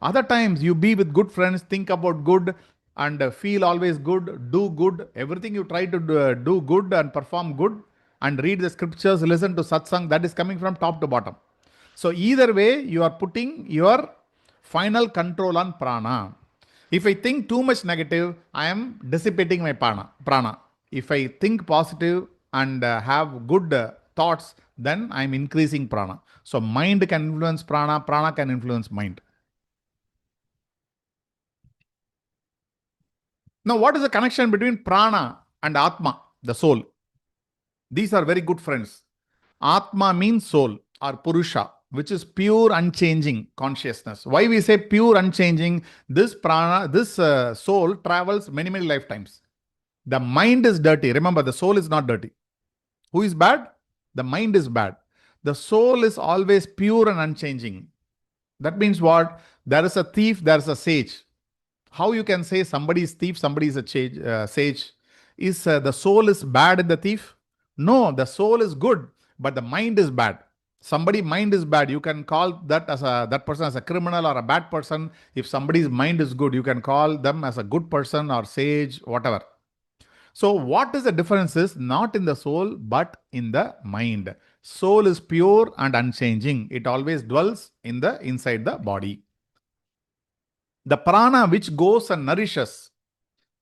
Speaker 1: Other times you be with good friends, think about good and feel always good, do good. Everything you try to do good and perform good and read the scriptures, listen to satsang, that is coming from top to bottom. So either way, you are putting your final control on prana. If I think too much negative, I am dissipating my prana. If I think positive and have good thoughts, then I am increasing prana. So mind can influence prana, prana can influence mind. Now, what is the connection between prana and atma, the soul? These are very good friends. Atma means soul or purusha, which is pure unchanging consciousness. Why we say pure unchanging? This prana, this soul travels many lifetimes. The mind is dirty. Remember, the soul is not dirty. Who is bad? The mind is bad. The soul is always pure and unchanging. That means what? There is a thief, there is a sage. How you can say somebody is thief, somebody is a sage? Is the soul is bad in the thief? No, the soul is good, but the mind is bad. Somebody mind is bad, you can call that person as a criminal or a bad person. If somebody's mind is good, you can call them as a good person or sage, whatever. So what is the difference is not in the soul, but in the mind. Soul is pure and unchanging. It always dwells inside the body. The prana which goes and nourishes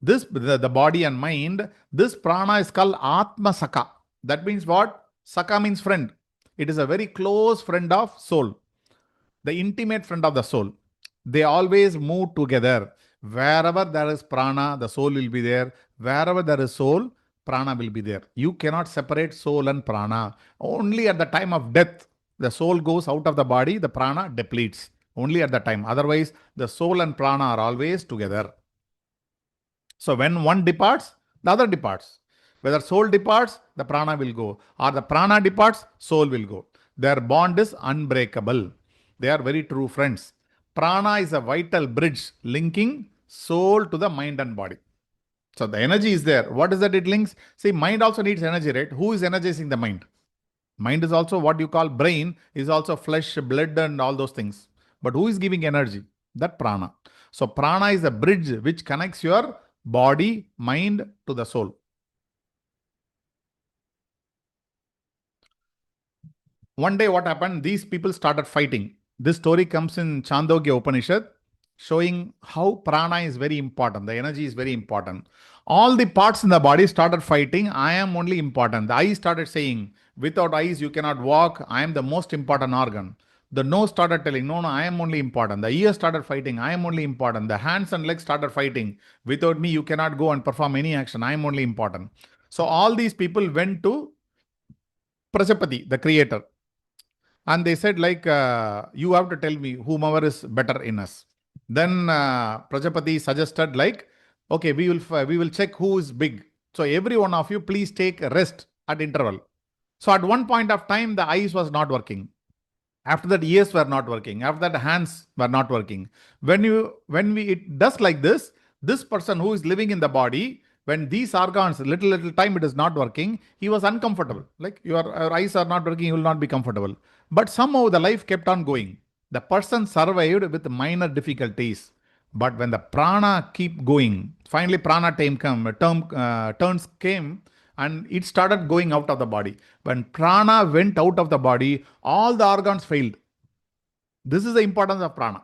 Speaker 1: the body and mind, this prana is called Atma Saka. That means what? Saka means friend. It is a very close friend of soul, the intimate friend of the soul. They always move together. Wherever there is prana, the soul will be there. Wherever there is soul, prana will be there. You cannot separate soul and prana. Only at the time of death, the soul goes out of the body, the prana depletes. Only at the time. Otherwise, the soul and prana are always together. So when one departs, the other departs. Whether soul departs, the prana will go. Or the prana departs, soul will go. Their bond is unbreakable. They are very true friends. Prana is a vital bridge linking soul to the mind and body. So the energy is there. What is that it links? See, mind also needs energy, right? Who is energizing the mind? Mind is also what you call brain, is also flesh, blood and all those things. But who is giving energy? That prana. So prana is a bridge which connects your body, mind to the soul. One day what happened? These people started fighting. This story comes in Chandogya Upanishad, showing how prana is very important. The energy is very important. All the parts in the body started fighting. I am only important. The eyes started saying, without eyes you cannot walk. I am the most important organ. The nose started telling, no, I am only important. The ears started fighting, I am only important. The hands and legs started fighting. Without me, you cannot go and perform any action. I am only important. So all these people went to Prajapati, the creator. And they said you have to tell me whomever is better in us. Then Prajapati suggested okay, we will check who is big. So every one of you, please take a rest at interval. So at one point of time, the eyes was not working. After that, ears were not working. After that, hands were not working. When it does like this person who is living in the body, when these organs, little time it is not working, he was uncomfortable. Like your eyes are not working, you will not be comfortable. But somehow the life kept on going. The person survived with minor difficulties. But when the prana keep going, finally prana turns came, and it started going out of the body. When prana went out of the body, all the organs failed. This is the importance of prana.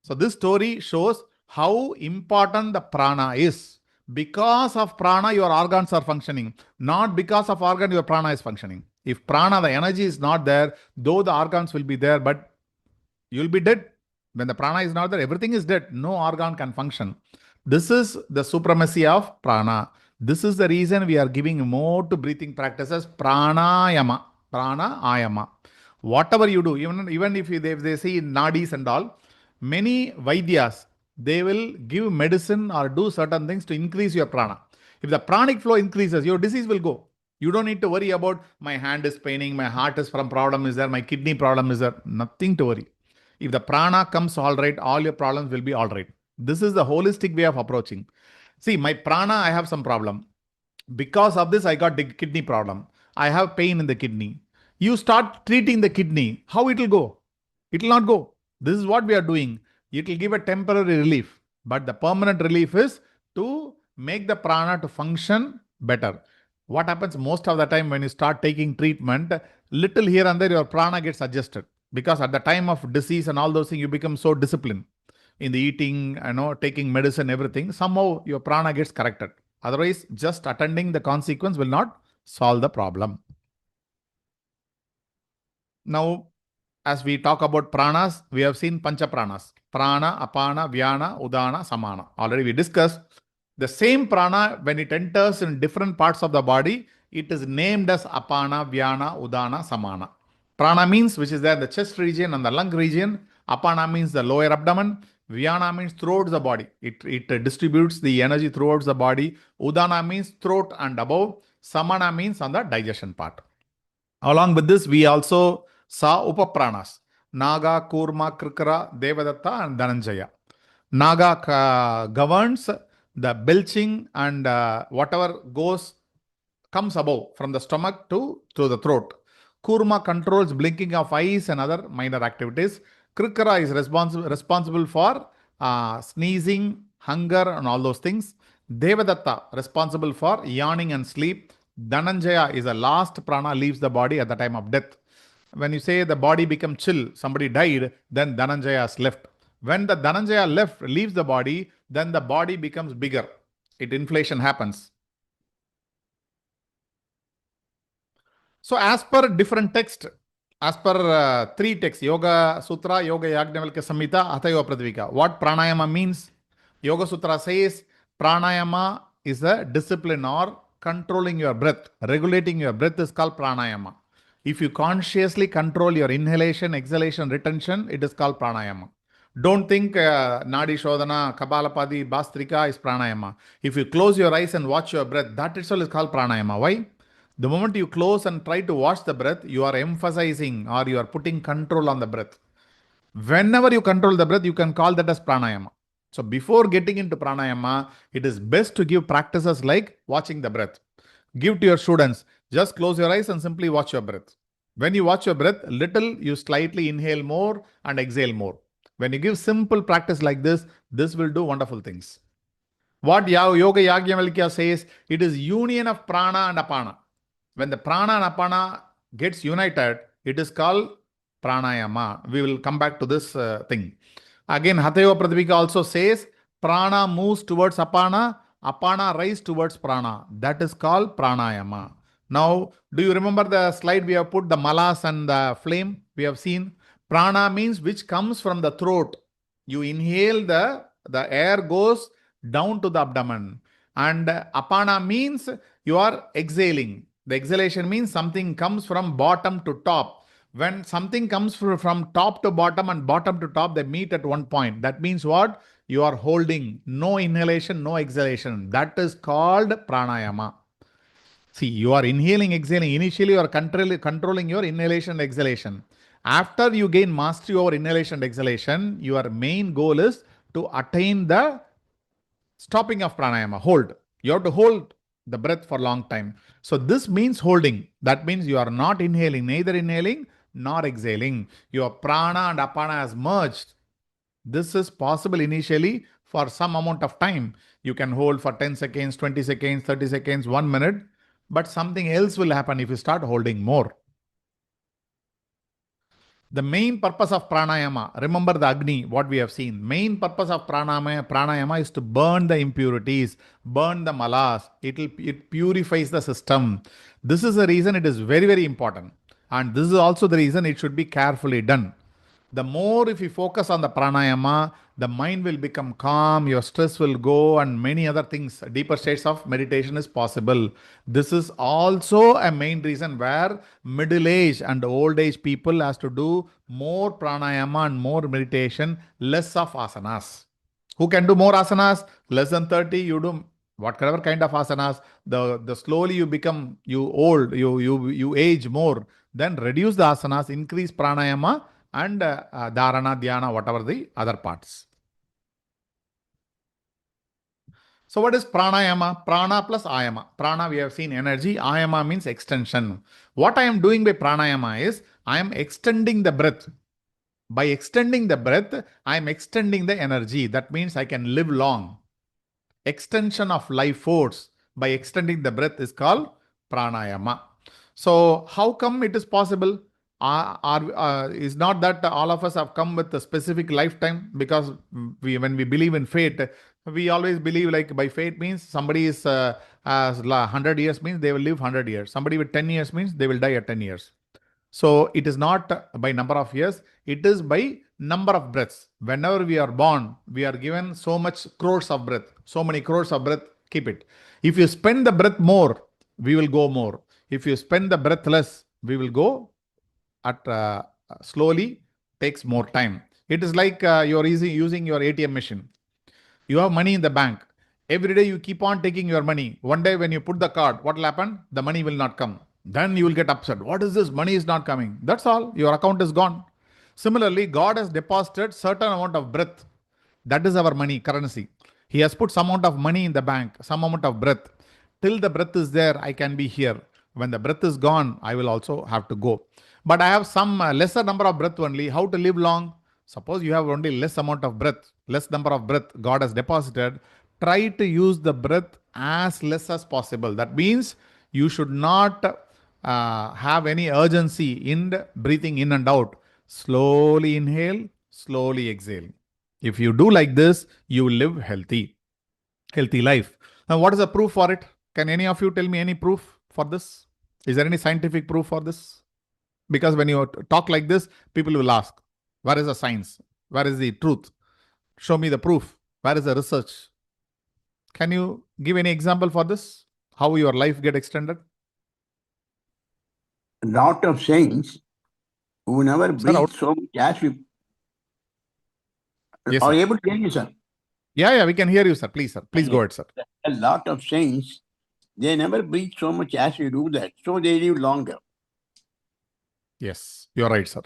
Speaker 1: So this story shows how important the prana is. Because of prana, your organs are functioning. Not because of organ, your prana is functioning. If prana, the energy is not there, though the organs will be there, but you'll be dead. When the prana is not there, everything is dead. No organ can function. This is the supremacy of prana. This is the reason we are giving more to breathing practices, pranayama, pranayama. Whatever you do, even if they say nadis and all, many vaidyas, they will give medicine or do certain things to increase your prana. If the pranic flow increases, your disease will go. You don't need to worry about my hand is paining, my heart is from problem is there, my kidney problem is there. Nothing to worry. If the prana comes all right, all your problems will be all right. This is the holistic way of approaching. See, my prana, I have some problem. Because of this, I got the kidney problem. I have pain in the kidney. You start treating the kidney. How it will go? It will not go. This is what we are doing. It will give a temporary relief. But the permanent relief is to make the prana to function better. What happens most of the time when you start taking treatment, little here and there, your prana gets adjusted. Because at the time of disease and all those things, you become so disciplined in the eating, taking medicine, everything. Somehow your prana gets corrected. Otherwise, just attending the consequence will not solve the problem. Now, as we talk about pranas, we have seen pancha pranas. Prana, apana, vyana, udana, samana. Already we discussed. The same prana, when it enters in different parts of the body, it is named as apana, vyana, udana, samana. Prana means which is there in the chest region and the lung region. Apana means the lower abdomen. Vyana means throughout the body. It distributes the energy throughout the body. Udana means throat and above. Samana means on the digestion part. Along with this, we also saw upapranas. Naga, Kurma, Krikara, Devadatta and Dhananjaya. Naga governs the belching and whatever comes above from the stomach to the throat. Kurma controls blinking of eyes and other minor activities. Krikara is responsible for sneezing, hunger and all those things. Devadatta responsible for yawning and sleep. Dhananjaya is the last prana leaves the body at the time of death. When you say the body becomes chill, somebody died, then Dhananjaya has left. When the Dhananjaya leaves the body, then the body becomes bigger. Inflation happens. So as per different text, as per three texts, Yoga Sutra, Yoga Yajnavalkya Samhita, Hatha Yoga Pradvika, what pranayama means? Yoga Sutra says pranayama is a discipline or controlling your breath. Regulating your breath is called pranayama. If you consciously control your inhalation, exhalation, retention, it is called pranayama. Don't think Nadi Shodhana, Kapalapadi, Bhastrika is pranayama. If you close your eyes and watch your breath, that itself is called pranayama. Why? The moment you close and try to watch the breath, you are emphasizing or you are putting control on the breath. Whenever you control the breath, you can call that as pranayama. So before getting into pranayama, it is best to give practices like watching the breath. Give to your students, just close your eyes and simply watch your breath. When you watch your breath, little you slightly inhale more and exhale more. When you give simple practice like this will do wonderful things. What Yoga Yajnavalkya says, it is union of prana and apana. When the prana and apana gets united, it is called pranayama. We will come back to this thing. Again, Hatha Yoga Pradvika also says, prana moves towards apana, apana rise towards prana. That is called pranayama. Now, do you remember the slide we have put, the malas and the flame? We have seen prana means which comes from the throat. You inhale, the air goes down to the abdomen. And apana means you are exhaling. The exhalation means something comes from bottom to top. When something comes from top to bottom and bottom to top, they meet at one point. That means what? You are holding. No inhalation, no exhalation. That is called pranayama. See, you are inhaling, exhaling. Initially, you are controlling your inhalation and exhalation. After you gain mastery over inhalation and exhalation, your main goal is to attain the stopping of pranayama. Hold. You have to hold the breath for a long time. So this means holding. That means you are not inhaling, neither inhaling nor exhaling. Your prana and apana has merged. This is possible initially for some amount of time. You can hold for 10 seconds, 20 seconds, 30 seconds, 1 minute. But something else will happen if you start holding more. The main purpose of pranayama, remember the Agni, what we have seen. Main purpose of pranayama is to burn the impurities, burn the malas. It purifies the system. This is the reason it is very, very important. And this is also the reason it should be carefully done. The more if you focus on the pranayama, the mind will become calm, your stress will go, and many other things. Deeper states of meditation is possible. This is also a main reason where middle age and old age people has to do more pranayama and more meditation, less of asanas. Who can do more asanas? Less than 30, you do whatever kind of asanas. The slowly you become, you old, you age more, then reduce the asanas, increase pranayama and dharana, dhyana, whatever the other parts. So what is pranayama? Prana plus ayama. Prana we have seen energy, ayama means extension. What I am doing by pranayama is I am extending the breath. By extending the breath, I am extending the energy. That means I can live long. Extension of life force by extending the breath is called pranayama. So how come it is possible? Is not that all of us have come with a specific lifetime, because when we believe in fate, we always believe like by fate means somebody is has 100 years means they will live 100 years. Somebody with 10 years means they will die at 10 years. So it is not by number of years, it is by number of breaths. Whenever we are born, we are given so much crores of breath, so many crores of breath, keep it. If you spend the breath more, we will go more. If you spend the breath less, we will go at slowly, takes more time. It is like you're using your ATM machine. You have money in the bank. Every day you keep on taking your money. One day when you put the card, what will happen? The money will not come. Then you will get upset. What is this? Money is not coming. That's all. Your account is gone. Similarly, God has deposited certain amount of breath. That is our money, currency. He has put some amount of money in the bank, some amount of breath. Till the breath is there, I can be here. When the breath is gone, I will also have to go. But I have some lesser number of breath only. How to live long? Suppose you have only less amount of breath, less number of breath God has deposited. Try to use the breath as less as possible. That means you should not have any urgency in breathing in and out. Slowly inhale, slowly exhale. If you do like this, you will live healthy life. Now, what is the proof for it? Can any of you tell me any proof for this? Is there any scientific proof for this? Because when you talk like this, people will ask, where is the science? Where is the truth? Show me the proof. Where is the research? Can you give any example for this? How your life get extended?
Speaker 4: Lot of saints who never breathe
Speaker 1: Sir,
Speaker 4: so much as we
Speaker 1: yes,
Speaker 4: are
Speaker 1: sir.
Speaker 4: able to hear you, sir.
Speaker 1: Yeah, we can hear you, sir. Please, sir. Please go ahead, sir.
Speaker 4: A lot of saints, they never breathe so much as we do that. So they live longer.
Speaker 1: Yes, you're right, sir.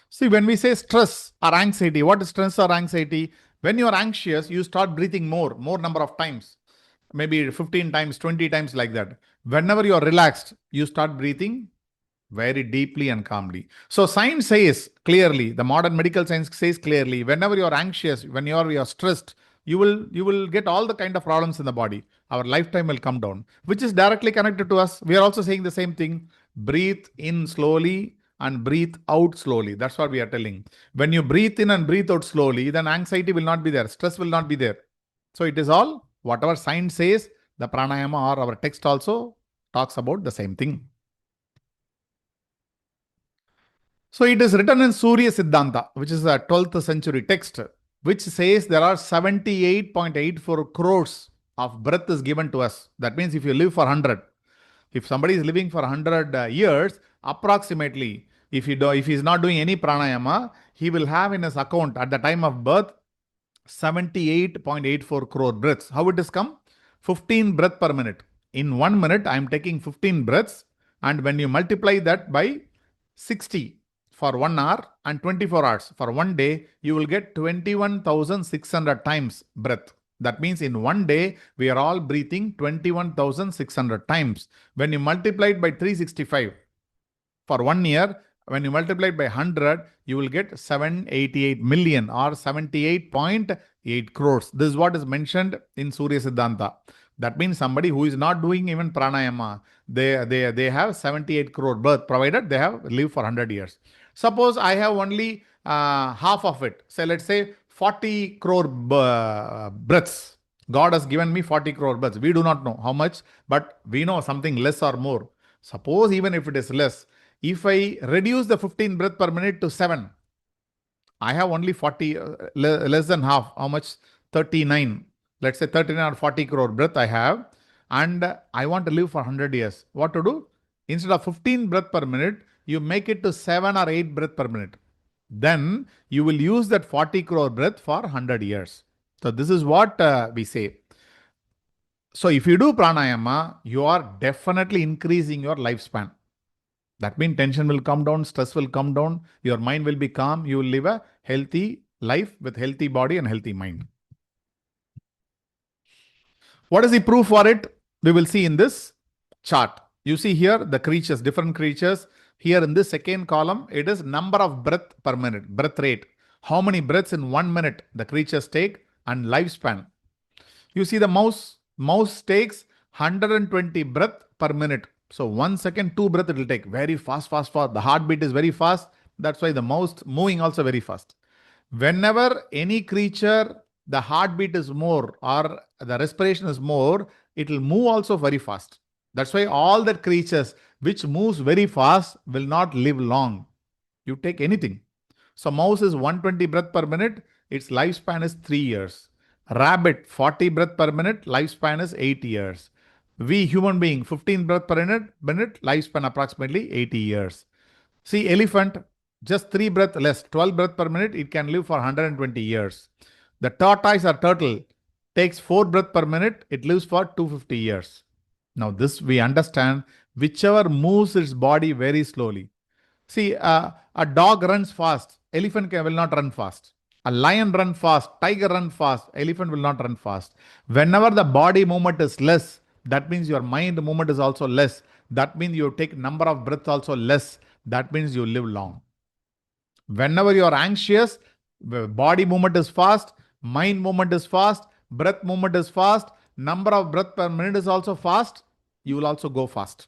Speaker 1: See, when we say stress or anxiety, what is stress or anxiety? When you are anxious, you start breathing more number of times. Maybe 15 times, 20 times like that. Whenever you are relaxed, you start breathing very deeply and calmly. So science says clearly, the modern medical science says clearly, whenever you are anxious, when you are stressed, you will get all the kind of problems in the body. Our lifetime will come down, which is directly connected to us. We are also saying the same thing. Breathe in slowly and breathe out slowly. That's what we are telling. When you breathe in and breathe out slowly, then anxiety will not be there. Stress will not be there. So it is all whatever science says, the pranayama or our text also talks about the same thing. So it is written in Surya Siddhanta, which is a 12th century text, which says there are 78.84 crores of breath is given to us. That means if you live for 100, if somebody is living for 100 years, approximately, if he is not doing any pranayama, he will have in his account at the time of birth 78.84 crore breaths. How it has come? 15 breath per minute. In 1 minute, I am taking 15 breaths, and when you multiply that by 60 for 1 hour and 24 hours for 1 day, you will get 21,600 times breath. That means in 1 day, we are all breathing 21,600 times. When you multiply it by 365 for 1 year, when you multiply it by 100, you will get 788 million or 78.8 crores. This is what is mentioned in Surya Siddhanta. That means somebody who is not doing even pranayama, they have 78 crore birth, provided they have lived for 100 years. Suppose I have only half of it. Say, let's say 40 crore breaths. God has given me 40 crore breaths. We do not know how much, but we know something less or more. Suppose even if it is less, if I reduce the 15 breath per minute to 7, I have only 40, less than half. How much? 39. Let's say 39 or 40 crore breath I have. And I want to live for 100 years. What to do? Instead of 15 breath per minute, you make it to 7 or 8 breath per minute. Then you will use that 40 crore breath for 100 years. So this is what we say. So if you do pranayama, you are definitely increasing your lifespan. That means tension will come down, stress will come down, your mind will be calm, you will live a healthy life with healthy body and healthy mind. What is the proof for it? We will see in this chart. You see here the creatures, different creatures. Here in this second column, it is number of breath per minute, breath rate. How many breaths in 1 minute the creatures take and lifespan. You see the mouse takes 120 breath per minute. So 1 second, 2 breath it will take. Very fast. The heartbeat is very fast. That's why the mouse moving also very fast. Whenever any creature, the heartbeat is more or the respiration is more, it will move also very fast. That's why all the creatures which moves very fast will not live long. You take anything. So mouse is 120 breath per minute. Its lifespan is 3 years. Rabbit, 40 breath per minute. Lifespan is 8 years. We human being, 15 breath per minute. Lifespan approximately 80 years. See, elephant, just 3 breath less, 12 breath per minute. It can live for 120 years. The tortoise or turtle takes 4 breath per minute. It lives for 250 years. Now this we understand, whichever moves its body very slowly. See, a dog runs fast. Elephant will not run fast. A lion run fast. Tiger run fast. Elephant will not run fast. Whenever the body movement is less, that means your mind movement is also less. That means you take number of breaths also less. That means you live long. Whenever you are anxious, body movement is fast, mind movement is fast, breath movement is fast, number of breath per minute is also fast, you will also go fast.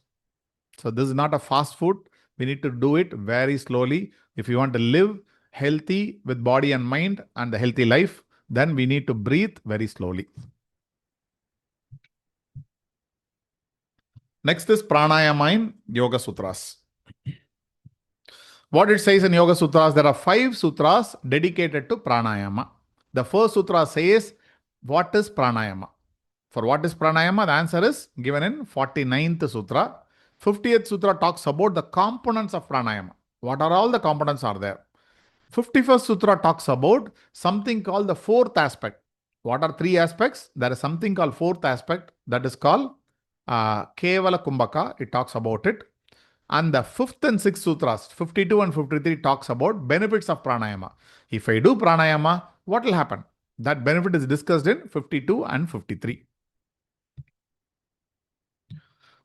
Speaker 1: So this is not a fast food. We need to do it very slowly. If you want to live healthy with body and mind and a healthy life, then we need to breathe very slowly. Next is Pranayama in Yoga Sutras. What it says in Yoga Sutras, there are 5 sutras dedicated to Pranayama. The first sutra says, what is Pranayama? For what is Pranayama? The answer is given in 49th Sutra. 50th Sutra talks about the components of Pranayama. What are all the components are there? 51st Sutra talks about something called the 4th aspect. What are 3 aspects? There is something called 4th aspect that is called Kevala Kumbhaka. It talks about it. And the 5th and 6th Sutras, 52 and 53 talks about benefits of Pranayama. If I do Pranayama, what will happen? That benefit is discussed in 52 and 53.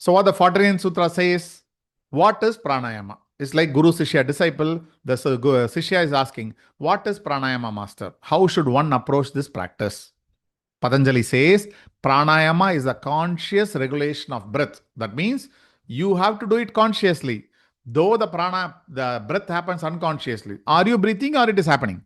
Speaker 1: So what the 49th Sutra says, what is Pranayama? It's like Guru Sishya disciple. The Sishya is asking, what is Pranayama master? How should one approach this practice? Patanjali says, Pranayama is a conscious regulation of breath. That means you have to do it consciously. Though the breath happens unconsciously. Are you breathing or it is happening?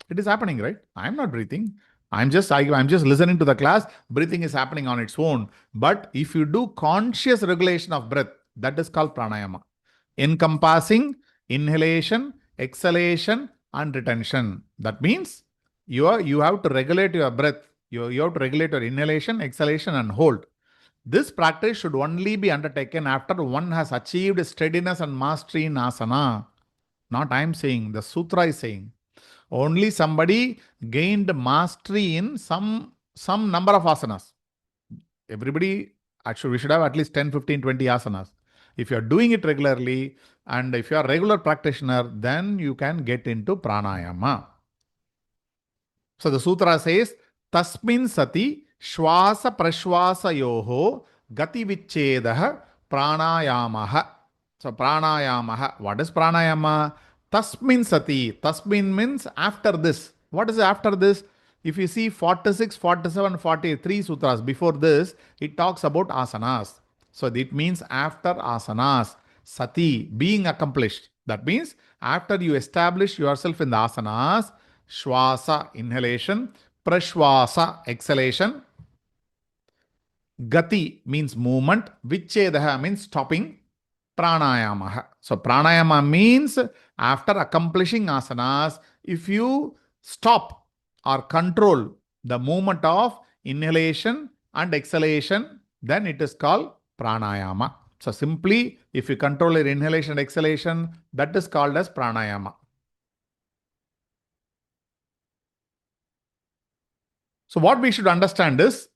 Speaker 1: It is happening, right? I am not breathing. I'm just listening to the class. Breathing is happening on its own. But if you do conscious regulation of breath, that is called pranayama. Encompassing inhalation, exhalation, and retention. That means you have to regulate your breath. You have to regulate your inhalation, exhalation, and hold. This practice should only be undertaken after one has achieved steadiness and mastery in asana. Not I am saying, the sutra is saying. Only somebody gained mastery in some number of asanas. Everybody, actually, we should have at least 10, 15, 20 asanas. If you are doing it regularly and if you are a regular practitioner, then you can get into pranayama. So the sutra says, Tasmin sati shwasa prashwasa yoho gati vichedah pranayamaha. So pranayamaha. What is pranayama? Tasmin sati. Tasmin means after this. What is after this? If you see 46, 47, 43 sutras before this, it talks about asanas. So it means after asanas. Sati, being accomplished. That means after you establish yourself in the asanas, shwasa, inhalation, prashwasa, exhalation, gati means movement, vichedaha means stopping, pranayama. So pranayama means after accomplishing asanas, if you stop or control the movement of inhalation and exhalation, then it is called pranayama. So simply, if you control your inhalation and exhalation, that is called as pranayama. So what we should understand is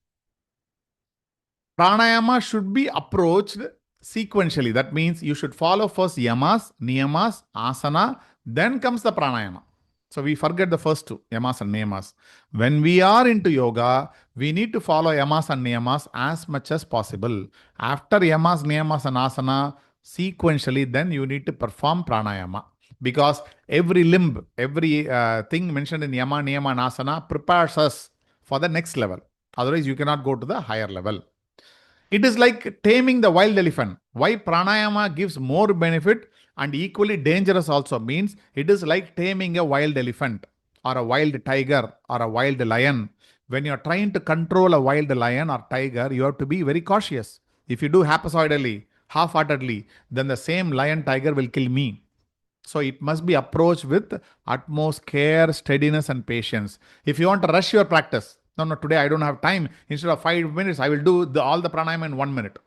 Speaker 1: pranayama should be approached sequentially. That means you should follow first yamas, niyamas, asana, then comes the pranayama. So we forget the first two, yamas and niyamas. When we are into yoga, we need to follow yamas and niyamas as much as possible. After yamas, niyamas and asana, sequentially, then you need to perform pranayama. Because every limb, every thing mentioned in yama, niyama and asana prepares us for the next level. Otherwise, you cannot go to the higher level. It is like taming the wild elephant. Why pranayama gives more benefit and equally dangerous also means it is like taming a wild elephant or a wild tiger or a wild lion. When you are trying to control a wild lion or tiger, you have to be very cautious. If you do haphazardly, half-heartedly, then the same lion tiger will kill me. So it must be approached with utmost care, steadiness, and patience. If you want to rush your practice, no, today I don't have time. Instead of 5 minutes, I will do all the pranayama in 1 minute.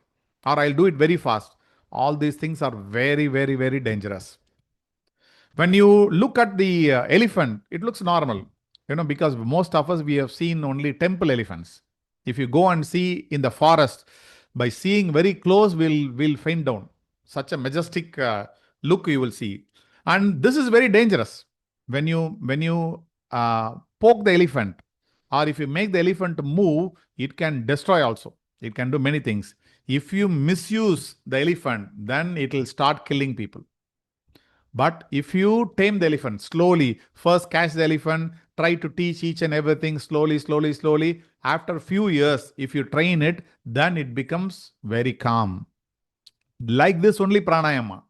Speaker 1: Or I'll do it very fast. All these things are very, very, very dangerous. When you look at the elephant, it looks normal. Because most of us, we have seen only temple elephants. If you go and see in the forest, by seeing very close, we'll faint down. Such a majestic look you will see. And this is very dangerous. When you poke the elephant, or if you make the elephant move, it can destroy also. It can do many things. If you misuse the elephant, then it will start killing people. But if you tame the elephant slowly, first catch the elephant, try to teach each and everything slowly. After a few years, if you train it, then it becomes very calm. Like this only pranayama.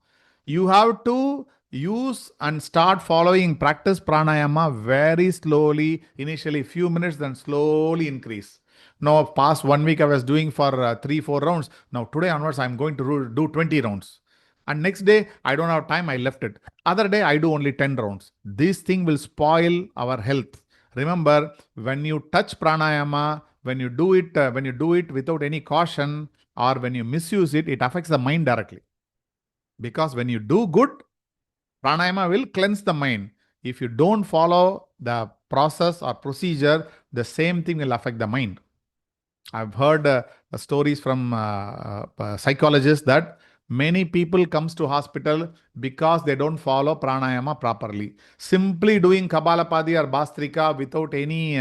Speaker 1: You have to use and start following, practice pranayama very slowly, initially few minutes, then slowly increase. Now, past 1 week I was doing for 3-4 rounds. Now today onwards I am going to do 20 rounds. And next day I don't have time, I left it. Other day I do only 10 rounds. This thing will spoil our health. Remember, when you touch pranayama, when you do it without any caution, or when you misuse it, it affects the mind directly. Because when you do good, pranayama will cleanse the mind. If you don't follow the process or procedure, the same thing will affect the mind. I've heard stories from psychologists that many people comes to hospital because they don't follow pranayama properly. Simply doing Kapalabhati or Bhastrika without any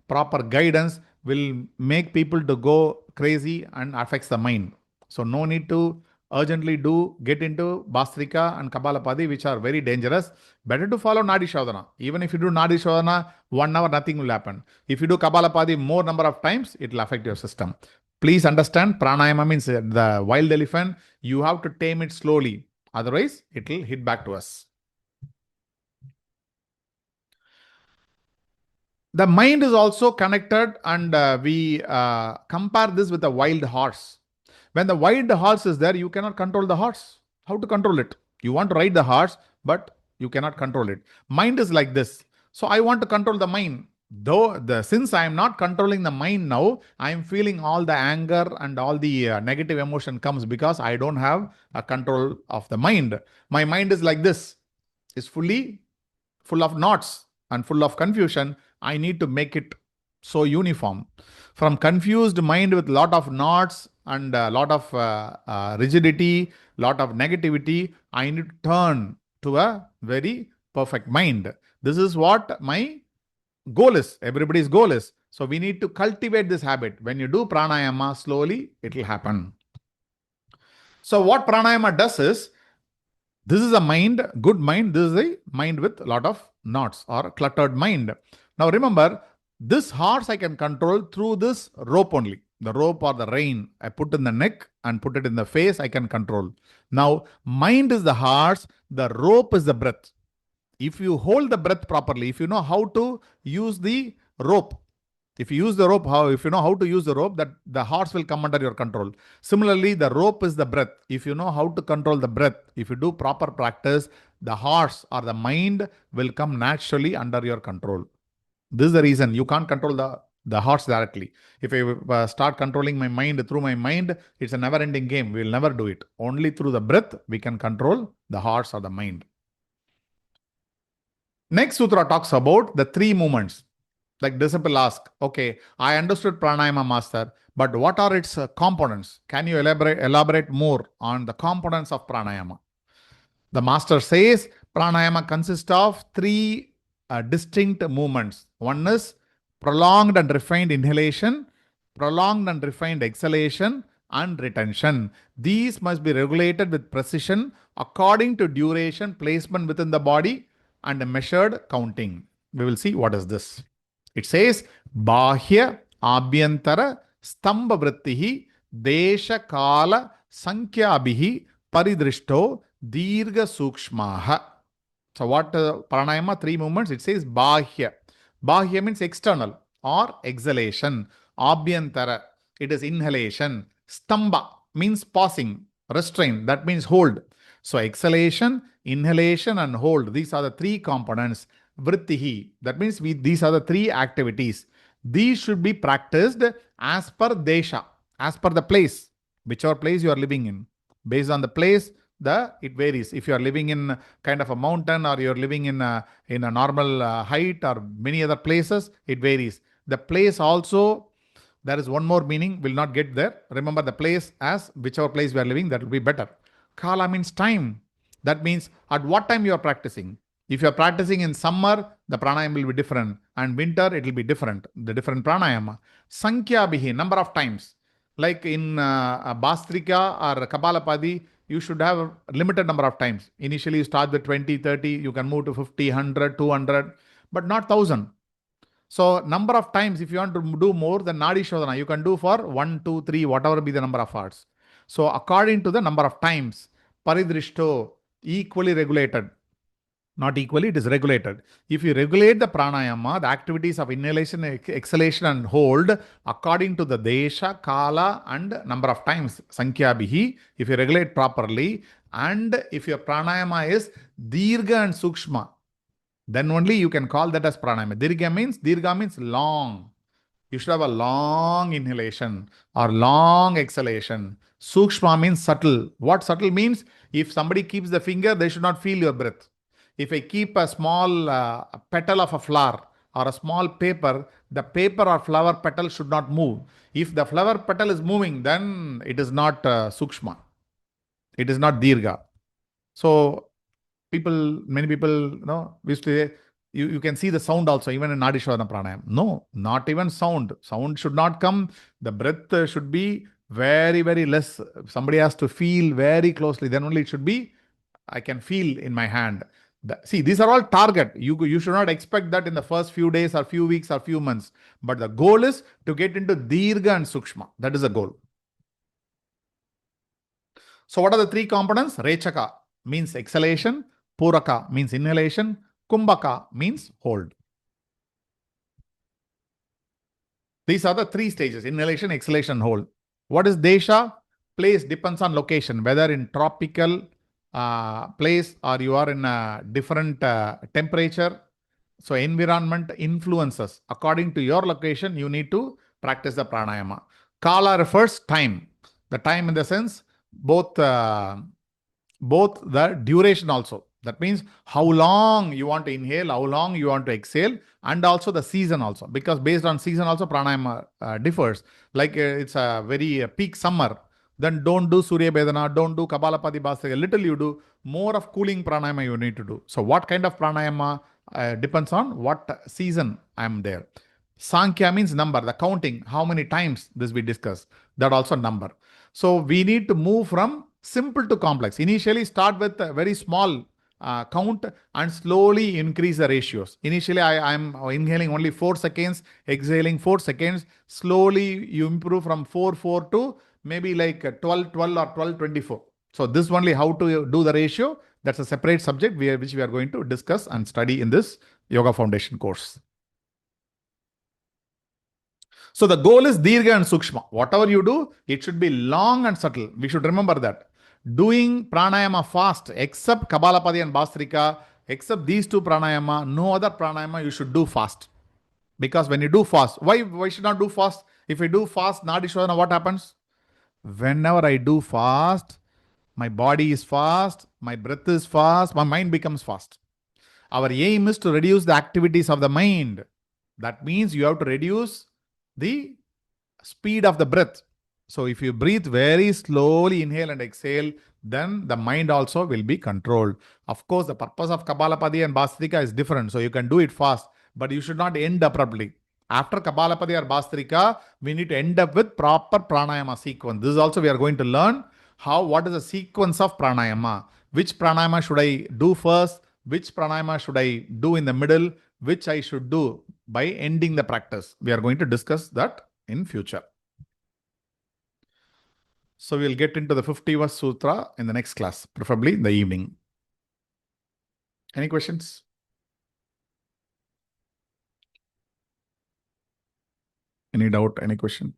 Speaker 1: proper guidance will make people to go crazy and affects the mind. So no need to urgently get into Bhastrika and Kapalabhati, which are very dangerous. Better to follow Nadi Shodhana. Even if you do Nadi Shodhana, 1 hour, nothing will happen. If you do Kapalabhati more number of times, it will affect your system. Please understand, pranayama means the wild elephant. You have to tame it slowly. Otherwise, it will hit back to us. The mind is also connected, and we compare this with a wild horse. When the wild horse is there, you cannot control the horse. How to control it? You want to ride the horse, but you cannot control it. Mind is like this. So I want to control the mind. Since I am not controlling the mind now, I am feeling all the anger and all the negative emotion comes because I don't have a control of the mind. My mind is like this. It's full of knots and full of confusion. I need to make it so uniform. From confused mind with lot of knots and a lot of rigidity, lot of negativity, I need to turn to a very perfect mind. This is what my goal is. Everybody's goal is. So we need to cultivate this habit. When you do pranayama, slowly it will happen. So what pranayama does is, this is a mind, good mind. This is a mind with a lot of knots or cluttered mind. Now remember, this horse I can control through this rope only. The rope or the rein I put in the neck and put it in the face, I can control. Now, mind is the horse, the rope is the breath. If you hold the breath properly, if you know how to use the rope, If you use the rope, if you know how to use the rope, that the horse will come under your control. Similarly, the rope is the breath. If you know how to control the breath, if you do proper practice, the horse or the mind will come naturally under your control. This is the reason you can't control the horse directly. If I start controlling my mind through my mind, it's a never-ending game. We will never do it. Only through the breath we can control the horse or the mind. Next sutra talks about the three movements. Like disciple ask, okay, I understood pranayama, master, but what are its components? Can you elaborate more on the components of pranayama? The master says pranayama consists of three distinct movements. One is prolonged and refined inhalation, prolonged and refined exhalation, and retention. These must be regulated with precision according to duration, placement within the body, and a measured counting. We will see what is this. It says Bahya Abhyantara Stamba Vrittihi Desha Kala Sankhyabihi Paridrishto Dirga Sukshmaha. So what pranayama, three movements, it says Bahya. Bahya means external or exhalation. Abhyantara, it is inhalation. Stamba means pausing, restrain, that means hold. So exhalation, inhalation and hold, these are the three components. Vrittihi, that means these are the three activities. These should be practiced as per desha, as per the place, whichever place you are living in. Based on the place, it varies. If you are living in kind of a mountain or you're living in a normal height or many other places, it varies. The place also, there is one more meaning, will not get there. Remember the place as whichever place we are living, that will be better. Kala means time. That means at what time you are practicing. If you are practicing in summer, the pranayama will be different, and winter it will be different, the different pranayama. Sankhya bihi, number of times. Like in Bastrika or Kapalapadi, you should have a limited number of times. Initially you start with 20, 30, you can move to 50, 100, 200, but not 1000. So number of times, if you want to do more than Nadi Shodhana, you can do for 1, 2, 3, whatever be the number of hours. So according to the number of times, Paridrishto, equally regulated. Not equally, it is regulated. If you regulate the pranayama, the activities of inhalation, exhalation and hold, according to the desha, kala and number of times, sankhya bihi, if you regulate properly, and if your pranayama is dirgha and sukshma, then only you can call that as pranayama. Dirgha means long. You should have a long inhalation or long exhalation. Sukshma means subtle. What subtle means? If somebody keeps the finger, they should not feel your breath. If I keep a small petal of a flower or a small paper, the paper or flower petal should not move. If the flower petal is moving, then it is not sukshma. It is not dirgha. So many people, we used to say, you can see the sound also, even in Nadi Shodhana Pranayama. No, not even sound. Sound should not come. The breath should be very, very less. Somebody has to feel very closely. Then only it should be, I can feel in my hand. See, these are all target. You should not expect that in the first few days or few weeks or few months. But the goal is to get into Dirgha and Sukshma. That is the goal. So what are the three components? Rechaka means exhalation. Puraka means inhalation. Kumbhaka means hold. These are the three stages: inhalation, exhalation, hold. What is desha? Place depends on location, whether in tropical place or you are in a different temperature. So environment influences. According to your location, you need to practice the pranayama. Kala refers time. The time in the sense, both the duration also. That means how long you want to inhale, how long you want to exhale, and also the season also. Because based on season also, pranayama differs. Like it's a very peak summer, then don't do Surya Bedana, don't do Kapalapati Bhastrika. Little you do, more of cooling pranayama you need to do. So what kind of pranayama depends on what season I am there. Sankhya means number, the counting, how many times this we discuss. That also number. So we need to move from simple to complex. Initially start with a very small count and slowly increase the ratios. Initially, I am inhaling only 4 seconds, exhaling 4 seconds. Slowly, you improve from 4 to maybe like 12 or 12, 24. So this only how to do the ratio. That's a separate subject which we are going to discuss and study in this Yoga Foundation course. So the goal is Dirgha and Sukshma. Whatever you do, it should be long and subtle. We should remember that. Doing pranayama fast, except Kapalabhati and Bhastrika, except these two pranayama, no other pranayama you should do fast. Because when you do fast, why should not do fast? If we do fast, Nadi Shodhana, what happens? Whenever I do fast, my body is fast, my breath is fast, my mind becomes fast. Our aim is to reduce the activities of the mind. That means you have to reduce the speed of the breath. So if you breathe very slowly, inhale and exhale, then the mind also will be controlled. Of course, the purpose of Kapalabhati and Bhastrika is different. So you can do it fast, but you should not end abruptly. After Kapalabhati or Bhastrika, we need to end up with proper pranayama sequence. This is also we are going to learn what is the sequence of pranayama. Which pranayama should I do first? Which pranayama should I do in the middle? Which I should do by ending the practice. We are going to discuss that in future. So we'll get into the 50th Sutra in the next class, preferably in the evening. Any questions? Any doubt? Any question?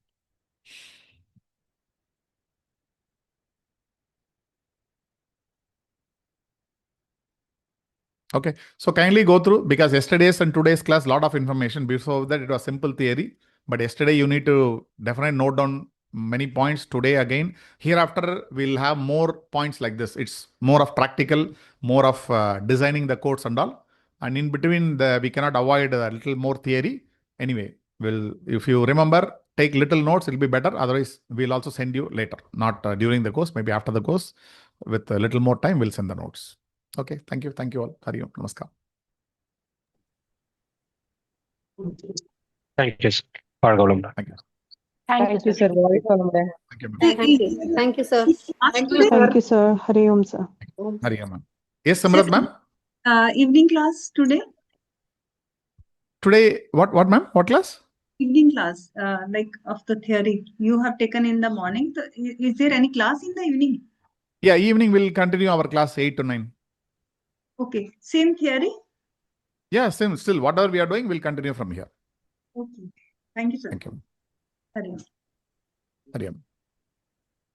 Speaker 1: Okay, so kindly go through, because yesterday's and today's class, lot of information. Before that, it was simple theory. But yesterday, you need to definitely note down many points. Today, again, hereafter, we'll have more points like this. It's more of practical, more of designing the codes and all. And in between, we cannot avoid a little more theory. Anyway, if you remember, take little notes, it'll be better. Otherwise, we'll also send you later, not during the course, maybe after the course. With a little more time, we'll send the notes. Okay, thank you. Thank you all. Hari Om. Namaskar.
Speaker 5: Thank you, sir. Pargolam.
Speaker 1: Thank you.
Speaker 10: Thank you, sir.
Speaker 1: Thank you.
Speaker 6: Thank you. Thank you, sir.
Speaker 3: Thank you.
Speaker 10: Thank you, sir. Hari Om, sir.
Speaker 1: Hari Om, ma'am. Yes, Samrat, ma'am.
Speaker 3: Evening class today?
Speaker 1: Today, what, ma'am? What class?
Speaker 3: Evening class, like of the theory you have taken in the morning. Is there any class in the evening?
Speaker 1: Yeah, evening we'll continue our class 8 to 9.
Speaker 3: Okay, same theory?
Speaker 1: Yeah, same. Still, whatever we are doing, we'll continue from here.
Speaker 3: Okay. Thank you, sir.
Speaker 1: Thank you.
Speaker 3: Hari Om.
Speaker 1: Hari Om.